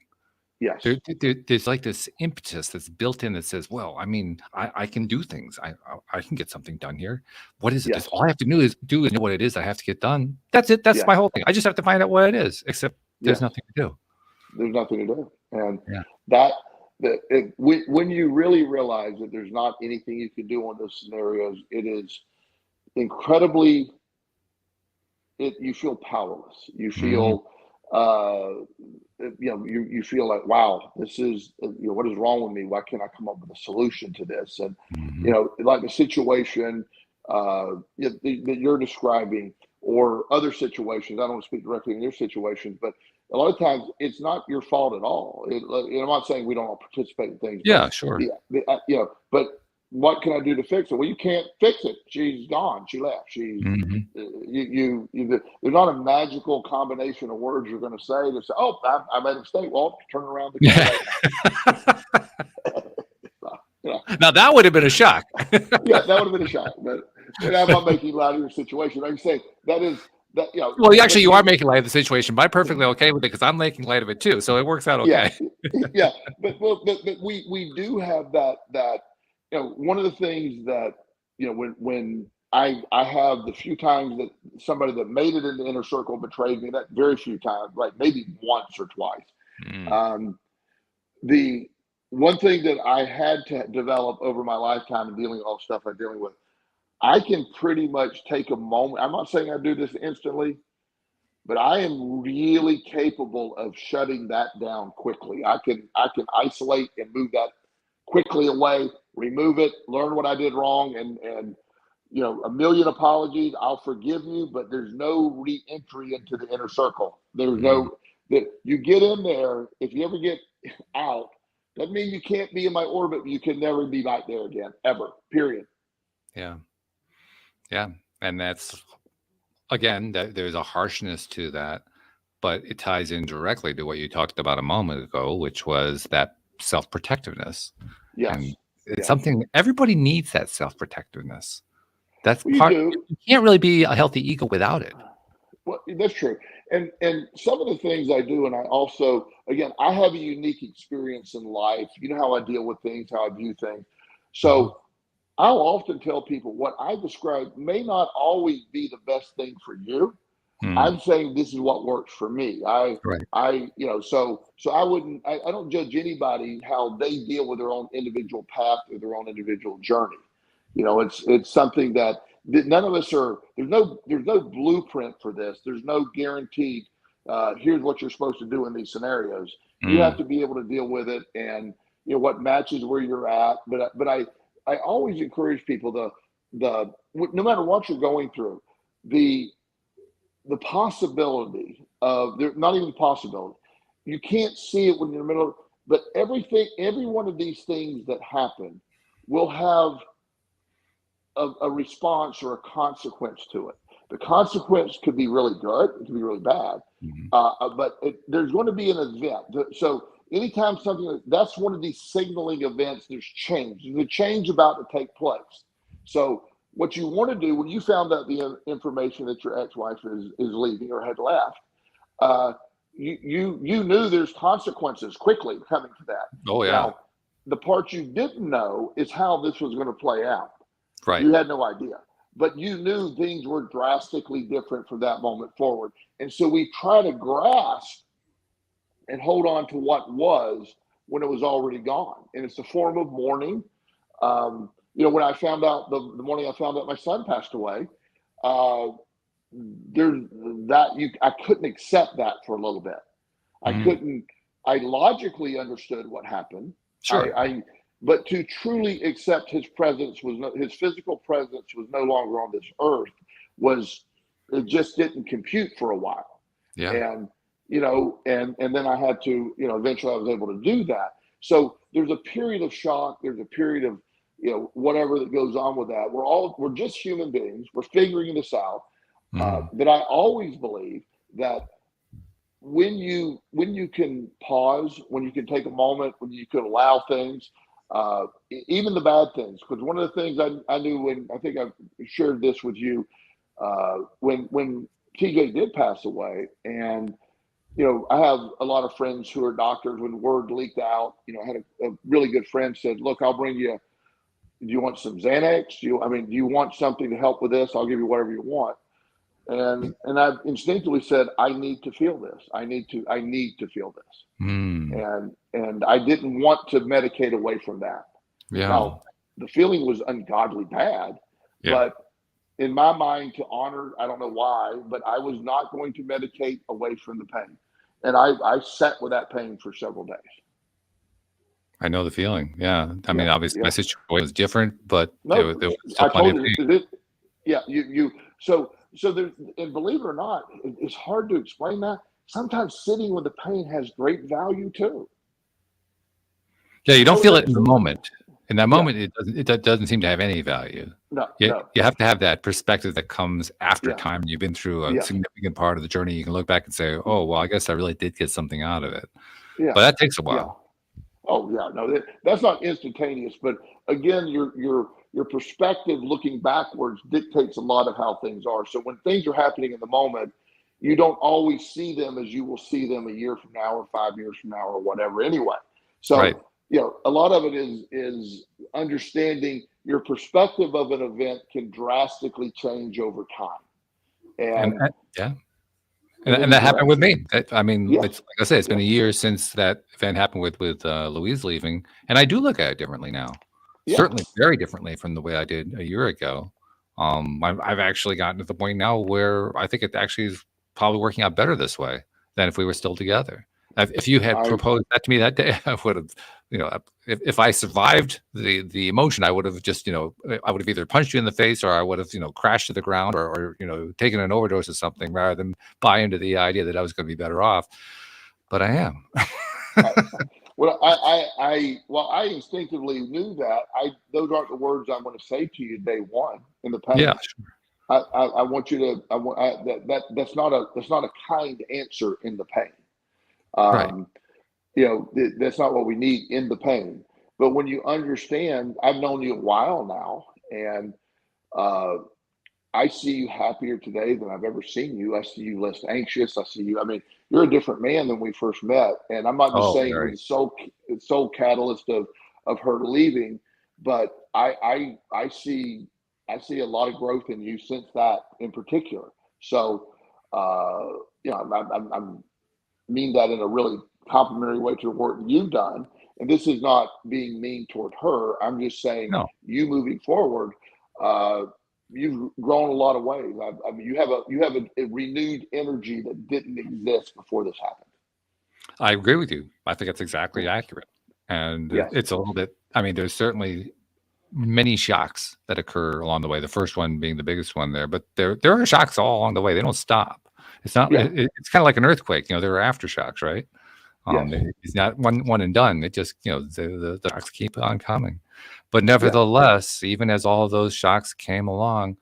[SPEAKER 3] Yes.
[SPEAKER 2] There's like this impetus that's built in that says, well, I mean, I can do things. I can get something done here. What is it?
[SPEAKER 3] Yes.
[SPEAKER 2] All I have to do is know what it is I have to get done. That's it. That's
[SPEAKER 3] Yes.
[SPEAKER 2] my whole thing. I just have to find out what it is, except there's
[SPEAKER 3] Yes.
[SPEAKER 2] nothing to do.
[SPEAKER 3] There's nothing to do. And
[SPEAKER 2] Yeah.
[SPEAKER 3] when you really realize that there's not anything you can do on those scenarios, it is incredibly, you feel powerless. You
[SPEAKER 2] Mhm.
[SPEAKER 3] feel, you feel like, wow, this is, what is wrong with me? Why can't I come up with a solution to this? And,
[SPEAKER 2] Mhm.
[SPEAKER 3] like the situation that you're describing, or other situations. I don't want to speak directly in your situations, but a lot of times it's not your fault at all. I'm not saying we don't participate in things, but
[SPEAKER 2] Yeah, sure.
[SPEAKER 3] but what can I do to fix it? Well, you can't fix it. She's gone. She left. She's
[SPEAKER 2] Hmm.
[SPEAKER 3] there's not a magical combination of words you're going to say to say, "Oh, I made a mistake." Well, turn around the
[SPEAKER 2] Yeah.
[SPEAKER 3] car.
[SPEAKER 2] Now that would have been a shock.
[SPEAKER 3] Yeah, that would have been a shock. But I'm not making light of your situation. Like I say, that is that.
[SPEAKER 2] Well, actually, you are making light of the situation, but I'm perfectly okay with it because I'm making light of it too. So it works out okay.
[SPEAKER 3] Yeah. But we do have that. One of the things that when I have the few times that somebody that made it in the inner circle betrayed me, that very few times, like maybe once or twice.
[SPEAKER 2] Mm.
[SPEAKER 3] The one thing that I had to develop over my lifetime and dealing with all the stuff I'm dealing with, I can pretty much take a moment. I'm not saying I do this instantly, but I am really capable of shutting that down quickly. I can isolate and move that quickly away, remove it, learn what I did wrong, and a million apologies. I'll forgive you, but there's no re-entry into the inner circle. There's no that you get in there. If you ever get out, doesn't mean you can't be in my orbit, but you can never be back there again, ever. Period.
[SPEAKER 2] Yeah. And that's, again, there's a harshness to that, but it ties in directly to what you talked about a moment ago, which was that self-protectiveness.
[SPEAKER 3] Yes.
[SPEAKER 2] And it's something everybody needs, that self-protectiveness. That's
[SPEAKER 3] part.
[SPEAKER 2] You can't really be a healthy ego without it.
[SPEAKER 3] Well, that's true. And some of the things I do, and I also, again, I have a unique experience in life. You know how I deal with things, how I view things. So I'll often tell people what I describe may not always be the best thing for you. I'm saying this is what works for me. So I don't judge anybody how they deal with their own individual path or their own individual journey. It's something that none of us are. There's no blueprint for this. There's no guaranteed. Here's what you're supposed to do in these scenarios. You have to be able to deal with it, and what matches where you're at. But I always encourage people no matter what you're going through, the possibility of not even possibility. You can't see it when you're in the middle, but every one of these things that happen will have a response or a consequence to it. The consequence could be really good, it could be really bad, but there's going to be an event. So anytime that's one of these signaling events, there's change. There's a change about to take place. So what you want to do when you found out the information that your ex-wife is leaving or had left, you knew there's consequences quickly coming to that.
[SPEAKER 2] Oh yeah.
[SPEAKER 3] Now, the part you didn't know is how this was going to play out.
[SPEAKER 2] Right.
[SPEAKER 3] You had no idea, but you knew things were drastically different from that moment forward. And so we try to grasp and hold on to what was when it was already gone. And it's a form of mourning. When I found out the morning I found out my son passed away, I couldn't accept that for a little bit. I logically understood what happened.
[SPEAKER 2] Sure.
[SPEAKER 3] But to truly accept his presence his physical presence was no longer on this earth, it just didn't compute for a while.
[SPEAKER 2] Yeah.
[SPEAKER 3] And then I had to, eventually I was able to do that. So there's a period of shock. There's a period of, whatever that goes on with that. We're just human beings. We're figuring this out. But I always believe that when you can pause, when you can take a moment, when you can allow things, even the bad things, because one of the things I knew when I think I've shared this with you, when TJ did pass away, and I have a lot of friends who are doctors. When word leaked out, I had a really good friend said, "Look, I'll bring you. Do you want some Xanax? Do you want something to help with this? I'll give you whatever you want." And I instinctively said, "I need to feel this. I need to feel this." And I didn't want to medicate away from that.
[SPEAKER 2] Yeah.
[SPEAKER 3] Now, the feeling was ungodly bad, but in my mind, to honor, I don't know why, but I was not going to medicate away from the pain. And I sat with that pain for several days.
[SPEAKER 2] I know the feeling. Yeah. I mean, obviously my situation was different, but
[SPEAKER 3] there was still plenty of pain. So so there's, and believe it or not, it's hard to explain that. Sometimes sitting with the pain has great value too.
[SPEAKER 2] Yeah, you don't
[SPEAKER 3] Tell
[SPEAKER 2] feel
[SPEAKER 3] that
[SPEAKER 2] it in the
[SPEAKER 3] truth.
[SPEAKER 2] moment. In that
[SPEAKER 3] Yeah.
[SPEAKER 2] moment, it doesn't seem to have any value.
[SPEAKER 3] No,
[SPEAKER 2] You,
[SPEAKER 3] no.
[SPEAKER 2] you have to have that perspective that comes after
[SPEAKER 3] Yeah.
[SPEAKER 2] time. You've been through a
[SPEAKER 3] Yeah.
[SPEAKER 2] significant part of the journey. You can look back and say, "Oh, well, I guess I really did get something out of it."
[SPEAKER 3] Yeah.
[SPEAKER 2] But that takes a
[SPEAKER 3] Yeah.
[SPEAKER 2] while.
[SPEAKER 3] Oh yeah, no, that's not instantaneous. But again, your perspective looking backwards dictates a lot of how things are. So when things are happening in the moment, you don't always see them as you will see them a year from now or 5 years from now or whatever. Anyway, so
[SPEAKER 2] Right.
[SPEAKER 3] a lot of it is understanding your perspective of an event can drastically change over time, and
[SPEAKER 2] Yeah.
[SPEAKER 3] in
[SPEAKER 2] And
[SPEAKER 3] any
[SPEAKER 2] that happened with
[SPEAKER 3] direction.
[SPEAKER 2] me. I mean,
[SPEAKER 3] Yeah,
[SPEAKER 2] it's like I said, it's been
[SPEAKER 3] yeah,
[SPEAKER 2] a year since that event happened with Louise leaving, and I do look at it differently now.
[SPEAKER 3] yeah.
[SPEAKER 2] Certainly, very differently from the way I did a year ago. I've actually gotten to the point now where I think it actually is probably working out better this way than if we were still together. If you had
[SPEAKER 3] I
[SPEAKER 2] proposed that to me that day, I would have, if I survived the emotion, I would have just, I would have either punched you in the face or I would have, crashed to the ground or taken an overdose of something rather than buy into the idea that I was going to be better off. But I am.
[SPEAKER 3] Well, I instinctively knew that. Those aren't the words I'm going to say to you day one in the
[SPEAKER 2] Yeah,
[SPEAKER 3] pain.
[SPEAKER 2] sure.
[SPEAKER 3] I want you to. That's not a kind answer in the pain.
[SPEAKER 2] Right.
[SPEAKER 3] That's not what we need in the pain. But when you understand, I've known you a while now, and uh, I see you happier today than I've ever seen you. I see you less anxious. I see you. I mean, you're a different man than we first met. And I'm not just
[SPEAKER 2] Oh,
[SPEAKER 3] saying it
[SPEAKER 2] very.
[SPEAKER 3] was the sole catalyst of her leaving, but I see a lot of growth in you since that in particular. So, I'm mean that in a really complimentary way to the work you've done. And this is not being mean toward her. I'm just saying
[SPEAKER 2] No,
[SPEAKER 3] you moving forward. Uh, you've grown a lot of ways. I mean, you have a renewed energy that didn't exist before this happened.
[SPEAKER 2] I agree with you. I think it's exactly
[SPEAKER 3] Yeah.
[SPEAKER 2] accurate. And
[SPEAKER 3] Yes.
[SPEAKER 2] it's a little bit, I mean, there's certainly many shocks that occur along the way. The first one being the biggest one there, but there are shocks all along the way. They don't stop. It's not.
[SPEAKER 3] Yeah.
[SPEAKER 2] It's kind of like an earthquake. There are aftershocks, right?
[SPEAKER 3] Yes.
[SPEAKER 2] It's not one and done. It just the shocks keep on coming. But
[SPEAKER 3] Yeah.
[SPEAKER 2] nevertheless, even as all of those shocks came along,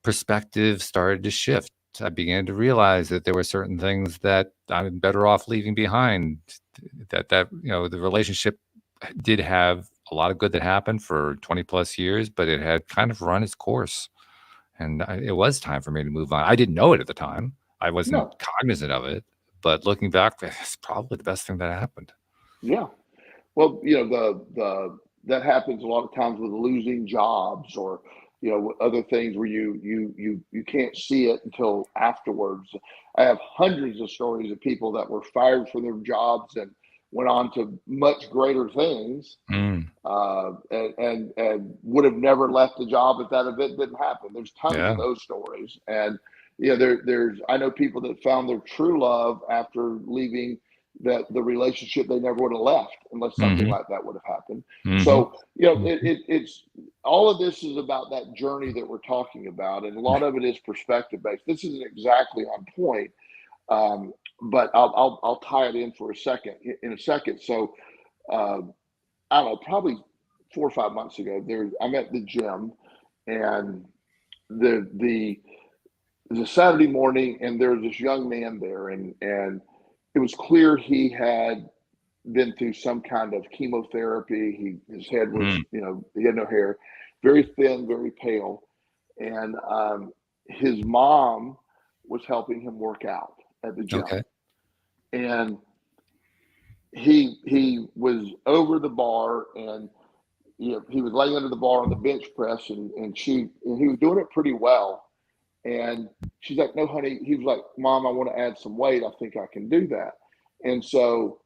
[SPEAKER 2] perspective started to shift. I began to realize that there were certain things that I'm better off leaving behind. That the relationship did have a lot of good that happened for 20 plus years, but it had kind of run its course. And it was time for me to move on. I didn't know it at the time. I wasn't
[SPEAKER 3] No.
[SPEAKER 2] cognizant of it. But looking back, it's probably the best thing that happened.
[SPEAKER 3] Yeah. Well, the that happens a lot of times with losing jobs or other things where you can't see it until afterwards. I have hundreds of stories of people that were fired from their jobs and went on to much greater things,
[SPEAKER 2] Mm,
[SPEAKER 3] and would have never left the job if that event didn't happen. There's tons
[SPEAKER 2] yeah.
[SPEAKER 3] of those stories, and there's I know people that found their true love after leaving the relationship they never would have left unless something
[SPEAKER 2] Hmm.
[SPEAKER 3] like that would have happened.
[SPEAKER 2] Hmm.
[SPEAKER 3] So it's all of this is about that journey that we're talking about, and a lot of it is perspective based. This isn't exactly on point, but I'll tie it in for a second in a second. So uh, I don't know, probably 4 or 5 months ago, I'm at the gym, and the it was a Saturday morning, and there was this young man there, and it was clear he had been through some kind of chemotherapy. His head was,
[SPEAKER 2] Mm,
[SPEAKER 3] he had no hair, very thin, very pale, and his mom was helping him work out at the gym,
[SPEAKER 2] okay.
[SPEAKER 3] and he was over the bar, and he was laying under the bar on the bench press, and he was doing it pretty well. And she's like, "No, honey." He was like, "Mom, I want to add some weight. I think I can do that." And so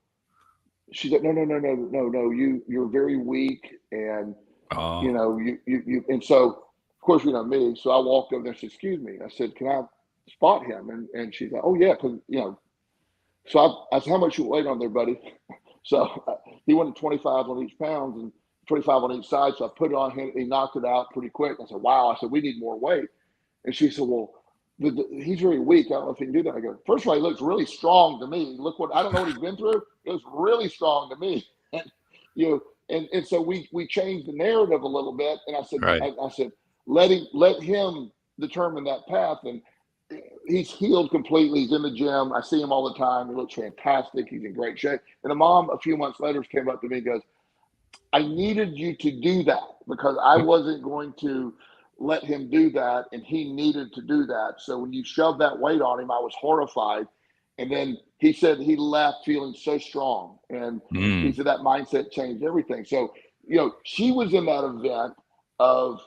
[SPEAKER 3] she's like, "No, no, no, no, no, no. You're very weak, and
[SPEAKER 2] Oh,
[SPEAKER 3] you." And so, of course, me. So I walked over there and said, "Excuse me." I said, "Can I spot him?" And she's like, "Oh yeah, because." So I said, "How much you weight on there, buddy?" So he wanted 25 on each pound and 25 on each side. So I put it on him. He knocked it out pretty quick. I said, "Wow." I said, "We need more weight." And she said, "Well, he's very weak. I don't know if he can do that. I go, first of all, he looks really strong to me. Look I don't know what he's been through. It was really strong to me. And, and so we changed the narrative a little bit. And I said,
[SPEAKER 2] Right.
[SPEAKER 3] I said, let him determine that path. And he's healed completely. He's in the gym. I see him all the time. He looks fantastic. He's in great shape. And the mom, a few months later, came up to me and goes, I needed you to do that because I wasn't going to let him do that, and he needed to do that. So when you shoved that weight on him, I was horrified. And then he said he left feeling so strong. And he said that mindset changed everything. So, she was in that event of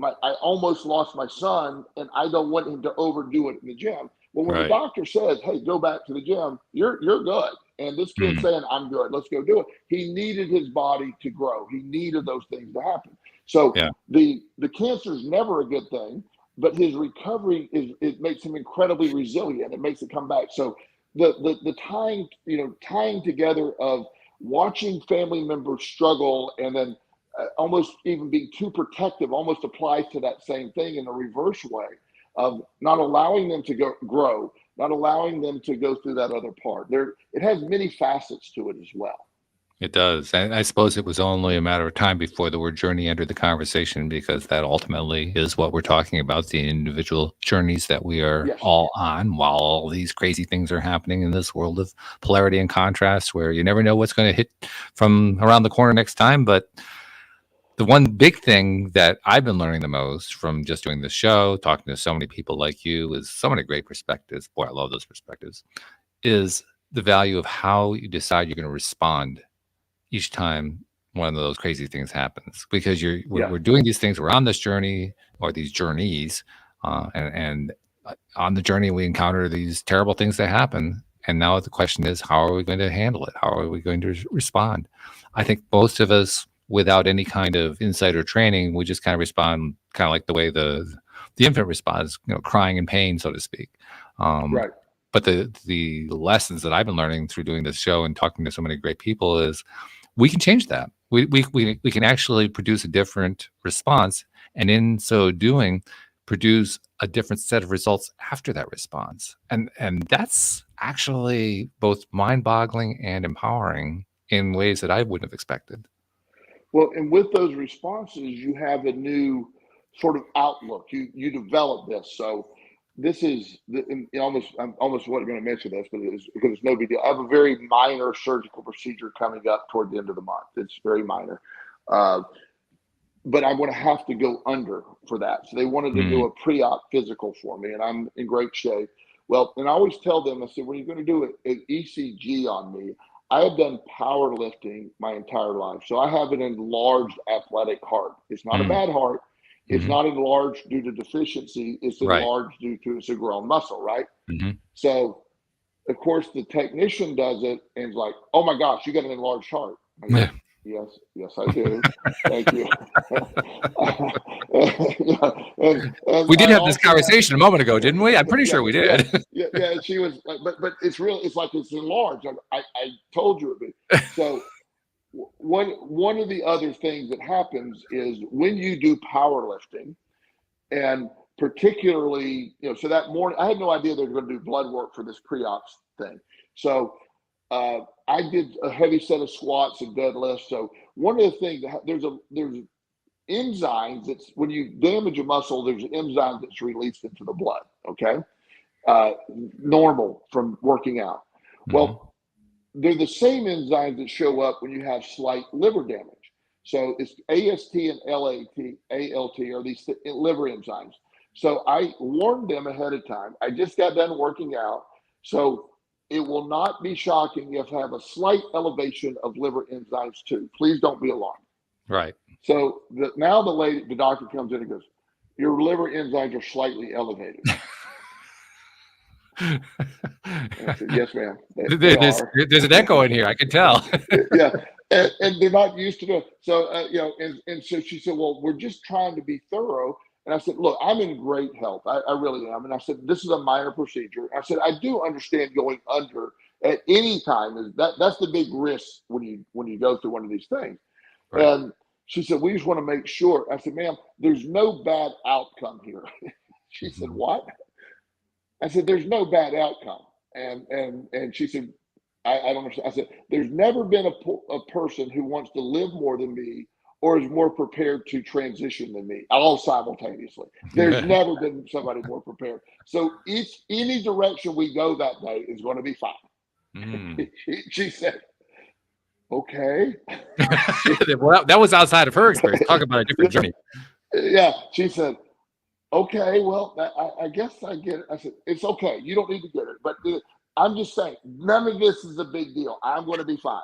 [SPEAKER 3] I almost lost my son, and I don't want him to overdo it in the gym. Well, when the doctor says, hey, go back to the gym, you're good. And this kid's saying, I'm good. Let's go do it. He needed his body to grow. He needed those things to happen. So the cancer is never a good thing, but his recovery it makes him incredibly resilient. It makes it come back. So the tying together of watching family members struggle and then almost even being too protective almost applies to that same thing in a reverse way of not allowing them to grow, not allowing them to go through that other part. It has many facets to it as well.
[SPEAKER 2] It does. And I suppose it was only a matter of time before the word journey entered the conversation, because that ultimately is what we're talking about, the individual journeys that we are all on while all these crazy things are happening in this world of polarity and contrast, where you never know what's going to hit from around the corner next time. But the one big thing that I've been learning the most from just doing this show, talking to so many people like you, is so many great perspectives. Boy, I love those perspectives. Is the value of how you decide you're going to respond each time one of those crazy things happens, because we're doing these things. We're on this journey or these journeys, and on the journey we encounter these terrible things that happen. And now the question is, how are we going to handle it? How are we going to respond? I think most of us, without any kind of insight or training, we just kind of respond kind of like the way the infant responds, crying in pain, so to speak.
[SPEAKER 3] Right.
[SPEAKER 2] But the lessons that I've been learning through doing this show and talking to so many great people is we can change that. We can actually produce a different response, and in so doing, produce a different set of results after that response. And that's actually both mind-boggling and empowering in ways that I wouldn't have expected.
[SPEAKER 3] Well, and with those responses, you have a new sort of outlook. You develop this. So this is I'm almost wasn't going to mention this, but because it's no big deal. I have a very minor surgical procedure coming up toward the end of the month. It's very minor, but I'm going to have to go under for that. So they wanted to do a pre-op physical for me, and I'm in great shape. Well, and I always tell them, I said, when you're going to do an ECG on me, I have done powerlifting my entire life, so I have an enlarged athletic heart. It's not a bad heart. It's not enlarged due to deficiency. It's enlarged due to it's a grown muscle, right? So, of course, the technician does it and is like, "Oh my gosh, you got an enlarged heart." I go, yes, I do. Thank you. and
[SPEAKER 2] we did have this conversation a moment ago, didn't we? I'm pretty sure we did.
[SPEAKER 3] Yeah. She was, but it's real. It's like it's enlarged. I told you it would be. So. One of the other things that happens is when you do powerlifting, and particularly, so that morning, I had no idea they were going to do blood work for this pre-ops thing. So I did a heavy set of squats and deadlifts. So one of the things, there's enzymes that's when you damage a muscle, there's an enzyme that's released into the blood. Okay, normal from working out. Well. They're the same enzymes that show up when you have slight liver damage. So it's AST and ALT are these liver enzymes. So I warned them ahead of time. I just got done working out. So it will not be shocking if I have a slight elevation of liver enzymes too. Please don't be alarmed.
[SPEAKER 2] Right.
[SPEAKER 3] So now the doctor comes in and goes, your liver enzymes are slightly elevated. I said, yes, ma'am.
[SPEAKER 2] There's an echo in here. I can tell.
[SPEAKER 3] Yeah, and they're not used to it. So and so she said, well, we're just trying to be thorough. And I said, look, I'm in great health. I really am. And I said, this is a minor procedure. I said, I do understand going under at any time that's the big risk when you go through one of these things. Right. And she said, we just want to make sure. I said, ma'am, there's no bad outcome here. She said, what? I said, there's no bad outcome. And she said, I don't understand. I said, there's never been a person who wants to live more than me or is more prepared to transition than me, all simultaneously. There's never been somebody more prepared. So any direction we go that day is going to be fine.
[SPEAKER 2] Mm.
[SPEAKER 3] She said, okay.
[SPEAKER 2] Well, that was outside of her experience. Talk about a different journey.
[SPEAKER 3] Yeah, she said, okay, well, I guess I get it. I said, it's okay. You don't need to get it. But I'm just saying, none of this is a big deal. I'm going to be fine.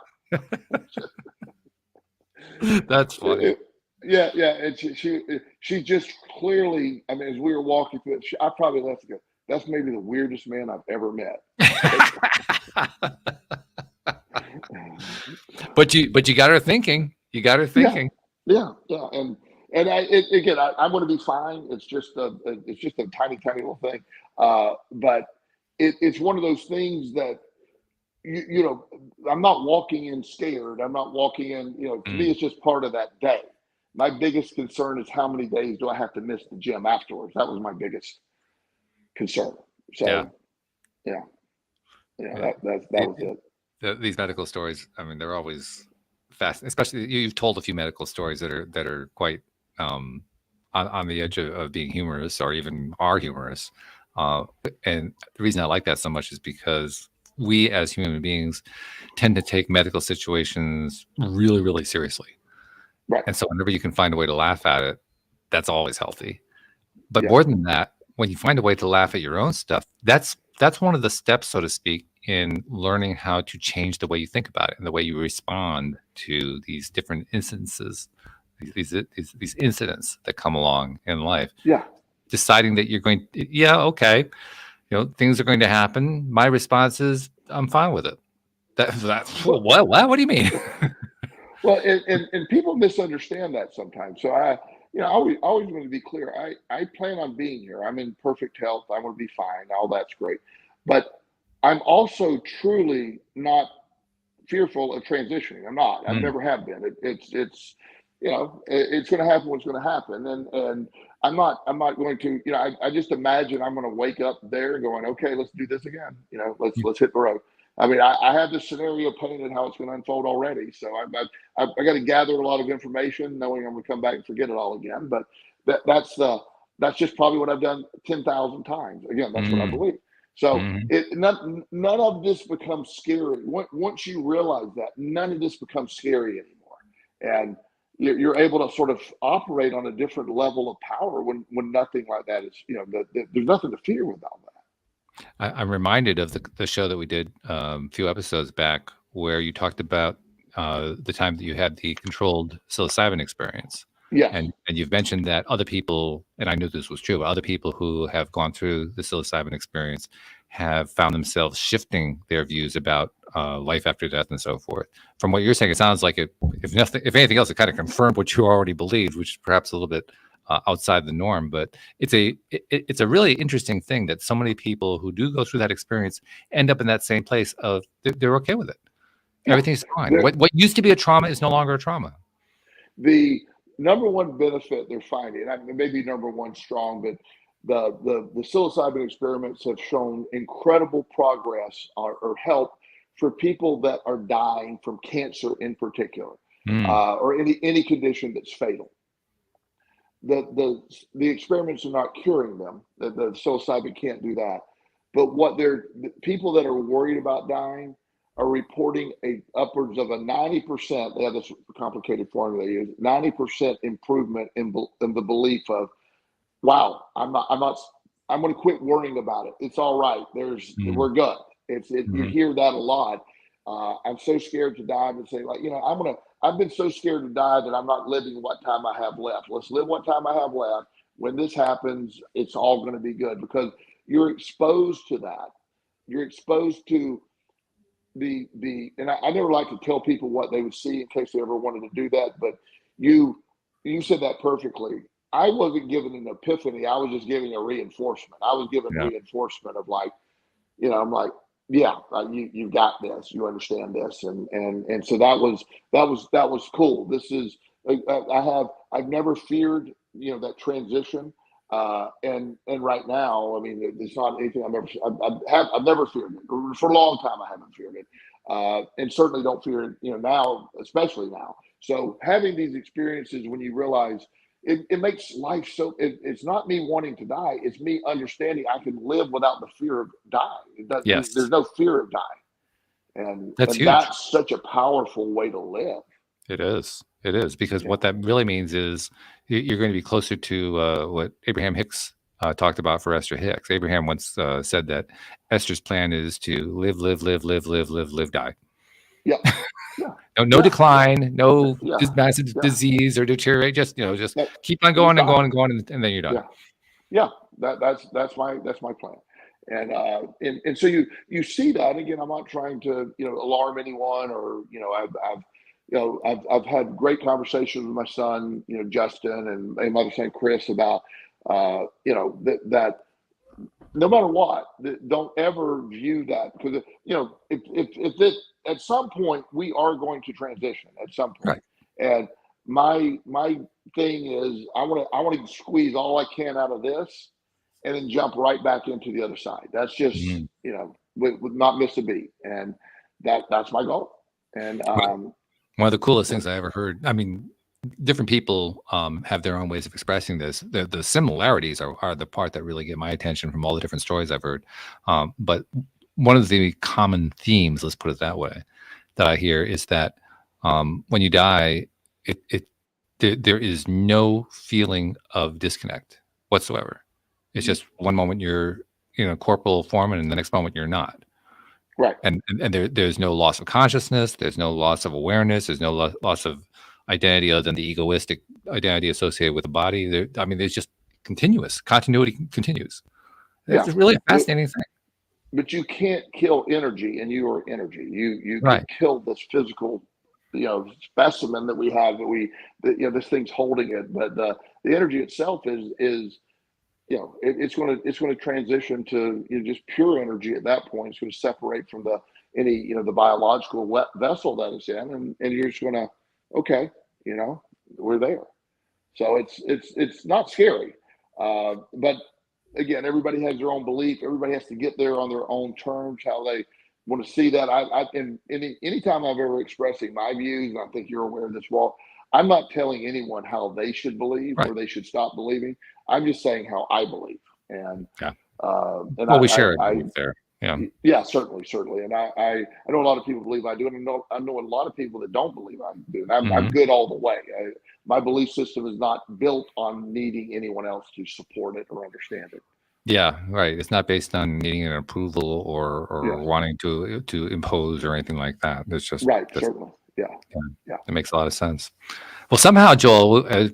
[SPEAKER 2] That's funny.
[SPEAKER 3] Yeah. And she just clearly, I mean, as we were walking through it, I probably left to go, that's maybe the weirdest man I've ever met.
[SPEAKER 2] But you got her thinking. You got her thinking.
[SPEAKER 3] Yeah. And I'm going to be fine. It's just a tiny little thing. But it's one of those things that you know, I'm not walking in scared. I'm not walking in, to me, it's just part of that day. My biggest concern is how many days do I have to miss the gym afterwards? That was my biggest concern. So, yeah, that was it.
[SPEAKER 2] These medical stories, I mean, they're always fast. Especially you've told a few medical stories that are quite on the edge of being humorous, or even are humorous. And the reason I like that so much is because we as human beings tend to take medical situations really, really seriously.
[SPEAKER 3] Right.
[SPEAKER 2] And so whenever you can find a way to laugh at it, that's always healthy. But more than that, when you find a way to laugh at your own stuff, that's one of the steps, so to speak, in learning how to change the way you think about it and the way you respond to these different instances, these incidents that come along in life.
[SPEAKER 3] Yeah.
[SPEAKER 2] Deciding that you're going, okay, things are going to happen. My response is, I'm fine with it. What do you mean?
[SPEAKER 3] Well, and people misunderstand that sometimes. So I always want to be clear. I plan on being here. I'm in perfect health. I want to be fine. All that's great. But I'm also truly not fearful of transitioning. I'm not. I never have been. It's going to happen what's going to happen. And I'm not going to, I just imagine I'm going to wake up there going, okay, let's do this again. Let's hit the road. I mean, I have this scenario painted how it's going to unfold already. So I got to gather a lot of information, knowing I'm going to come back and forget it all again. But that's just probably what I've done 10,000 times. Again, that's what I believe. So none of this becomes scary. Once you realize that, none of this becomes scary anymore. And you're able to sort of operate on a different level of power when nothing like that is, there's nothing to fear with all that.
[SPEAKER 2] I'm reminded of the show that we did a few episodes back where you talked about the time that you had the controlled psilocybin experience.
[SPEAKER 3] Yeah.
[SPEAKER 2] And you've mentioned that other people, and I knew this was true, other people who have gone through the psilocybin experience have found themselves shifting their views about life after death and so forth. From what you're saying, it sounds like if anything else, it kind of confirmed what you already believed, which is perhaps a little bit outside the norm. But it's a really interesting thing that so many people who do go through that experience end up in that same place of they're okay with it. Yeah. Everything's fine. What used to be a trauma is no longer a trauma.
[SPEAKER 3] The number one benefit they're finding, maybe number one strong, but the psilocybin experiments have shown incredible progress or help for people that are dying from cancer in particular, or any condition that's fatal. The experiments are not curing them. The psilocybin can't do that. But the people that are worried about dying are reporting upwards of a 90%. They have this complicated formula they use. 90% improvement in the belief of, wow, I'm going to quit worrying about it. It's all right. We're good. You hear that a lot. I'm so scared to die. I would say, I've been so scared to die that I'm not living what time I have left. Let's live what time I have left. When this happens, it's all going to be good, because you're exposed to that. You're exposed to and I never like to tell people what they would see in case they ever wanted to do that, but you said that perfectly. I wasn't given an epiphany. I was just giving a reinforcement. I was given reinforcement of I'm like, yeah, you got this, you understand this. And so that was cool. This is, I've never feared, that transition. And right now, I mean, it's not anything I've never feared it. For a long time. I haven't feared it, and certainly don't fear it. Now, especially now. So having these experiences, when you realize it makes life so. It's not me wanting to die. It's me understanding I can live without the fear of dying.
[SPEAKER 2] Yes,
[SPEAKER 3] There's no fear of dying,
[SPEAKER 2] that's
[SPEAKER 3] and
[SPEAKER 2] huge.
[SPEAKER 3] that's such a powerful way to live.
[SPEAKER 2] It is. It is, because what that really means is you're going to be closer to what Abraham Hicks talked about for Esther Hicks. Abraham once said that Esther's plan is to live, live, live, live, live, live, live, die.
[SPEAKER 3] Yeah. Yeah.
[SPEAKER 2] No decline, no massive
[SPEAKER 3] Yeah.
[SPEAKER 2] disease or deteriorate. Just
[SPEAKER 3] That-
[SPEAKER 2] keep on going and going and going, and then you're done.
[SPEAKER 3] Yeah. That's my plan. And so you see that again. I'm not trying to alarm anyone, or I've had great conversations with my son, Justin, and my other son Chris, about that no matter what, don't ever view that, because if this, at some point we are going to transition at some point.
[SPEAKER 2] Right.
[SPEAKER 3] And my thing is I want to squeeze all I can out of this, and then jump right back into the other side. That's just with not miss a beat, and that's my goal. And
[SPEAKER 2] one of the coolest things I ever heard. I mean, different people have their own ways of expressing this. The similarities are the part that really get my attention from all the different stories I've heard. But one of the common themes, let's put it that way, that I hear is that when you die, there is no feeling of disconnect whatsoever. It's just one moment you're corporal form, and the next moment you're not.
[SPEAKER 3] Right.
[SPEAKER 2] And there's no loss of consciousness. There's no loss of awareness. There's no loss of identity other than the egoistic identity associated with the body. There's just continuity continues. It's really a fascinating thing.
[SPEAKER 3] But you can't kill energy, and you are energy. You
[SPEAKER 2] Right.
[SPEAKER 3] can kill this physical, specimen that we have, this thing's holding it, but the energy itself is it's going to transition to just pure energy at that point. It's going to separate from the biological vessel that it's in, and you're just going to, okay, we're there. So it's not scary, but again, everybody has their own belief. Everybody has to get there on their own terms, how they want to see that. Anytime I've ever expressing my views, and I think you're aware of this, Walt, I'm not telling anyone how they should believe or they should stop believing. I'm just saying how I believe. And
[SPEAKER 2] we share it there.
[SPEAKER 3] Yeah, certainly. And I know a lot of people believe I do, and I know a lot of people that don't believe I do. And I'm good all the way. My belief system is not built on needing anyone else to support it or understand it.
[SPEAKER 2] Yeah, right. It's not based on needing an approval or wanting to impose or anything like that. It's just
[SPEAKER 3] certainly. Yeah.
[SPEAKER 2] It makes a lot of sense. Well, somehow, Joel, I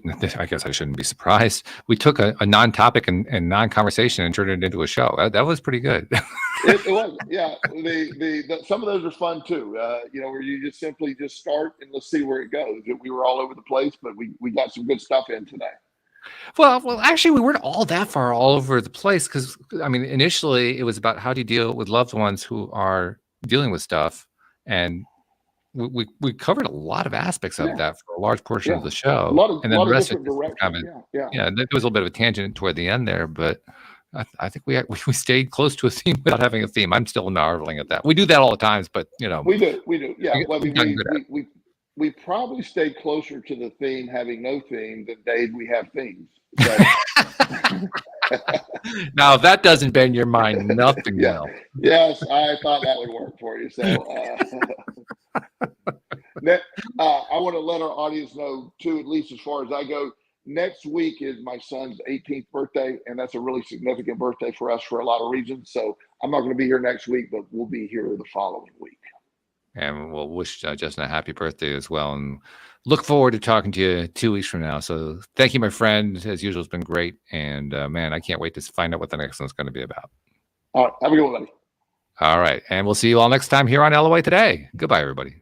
[SPEAKER 2] guess I shouldn't be surprised. We took a non-topic and non-conversation and turned it into a show. That was pretty good.
[SPEAKER 3] It was, yeah. Some of those are fun too. Where you just simply just start and let's see where it goes. We were all over the place, but we got some good stuff in today.
[SPEAKER 2] Well, actually, we weren't all that far all over the place, because initially it was about how do you deal with loved ones who are dealing with stuff, and we covered a lot of aspects of that for a large portion of the show.
[SPEAKER 3] And then the rest of directions.
[SPEAKER 2] There was a little bit of a tangent toward the end there, but I think we stayed close to a theme without having a theme. I'm still marveling at that. We do that all the times, but
[SPEAKER 3] we do. Yeah, we probably stayed closer to the theme having no theme than days we have themes. So.
[SPEAKER 2] Now, if that doesn't bend your mind, nothing will.
[SPEAKER 3] Yes, I thought that would work for you. So I want to let our audience know too, at least as far as I go, next week is my son's 18th birthday, and that's a really significant birthday for us for a lot of reasons. So I'm not going to be here next week, but we'll be here the following week.
[SPEAKER 2] And we'll wish Justin a happy birthday as well, and look forward to talking to you 2 weeks from now. So thank you, my friend. As usual, it's been great. And man, I can't wait to find out what the next one's going to be about.
[SPEAKER 3] All right. Have a good one, buddy.
[SPEAKER 2] All right. And we'll see you all next time here on LOA Today. Goodbye, everybody.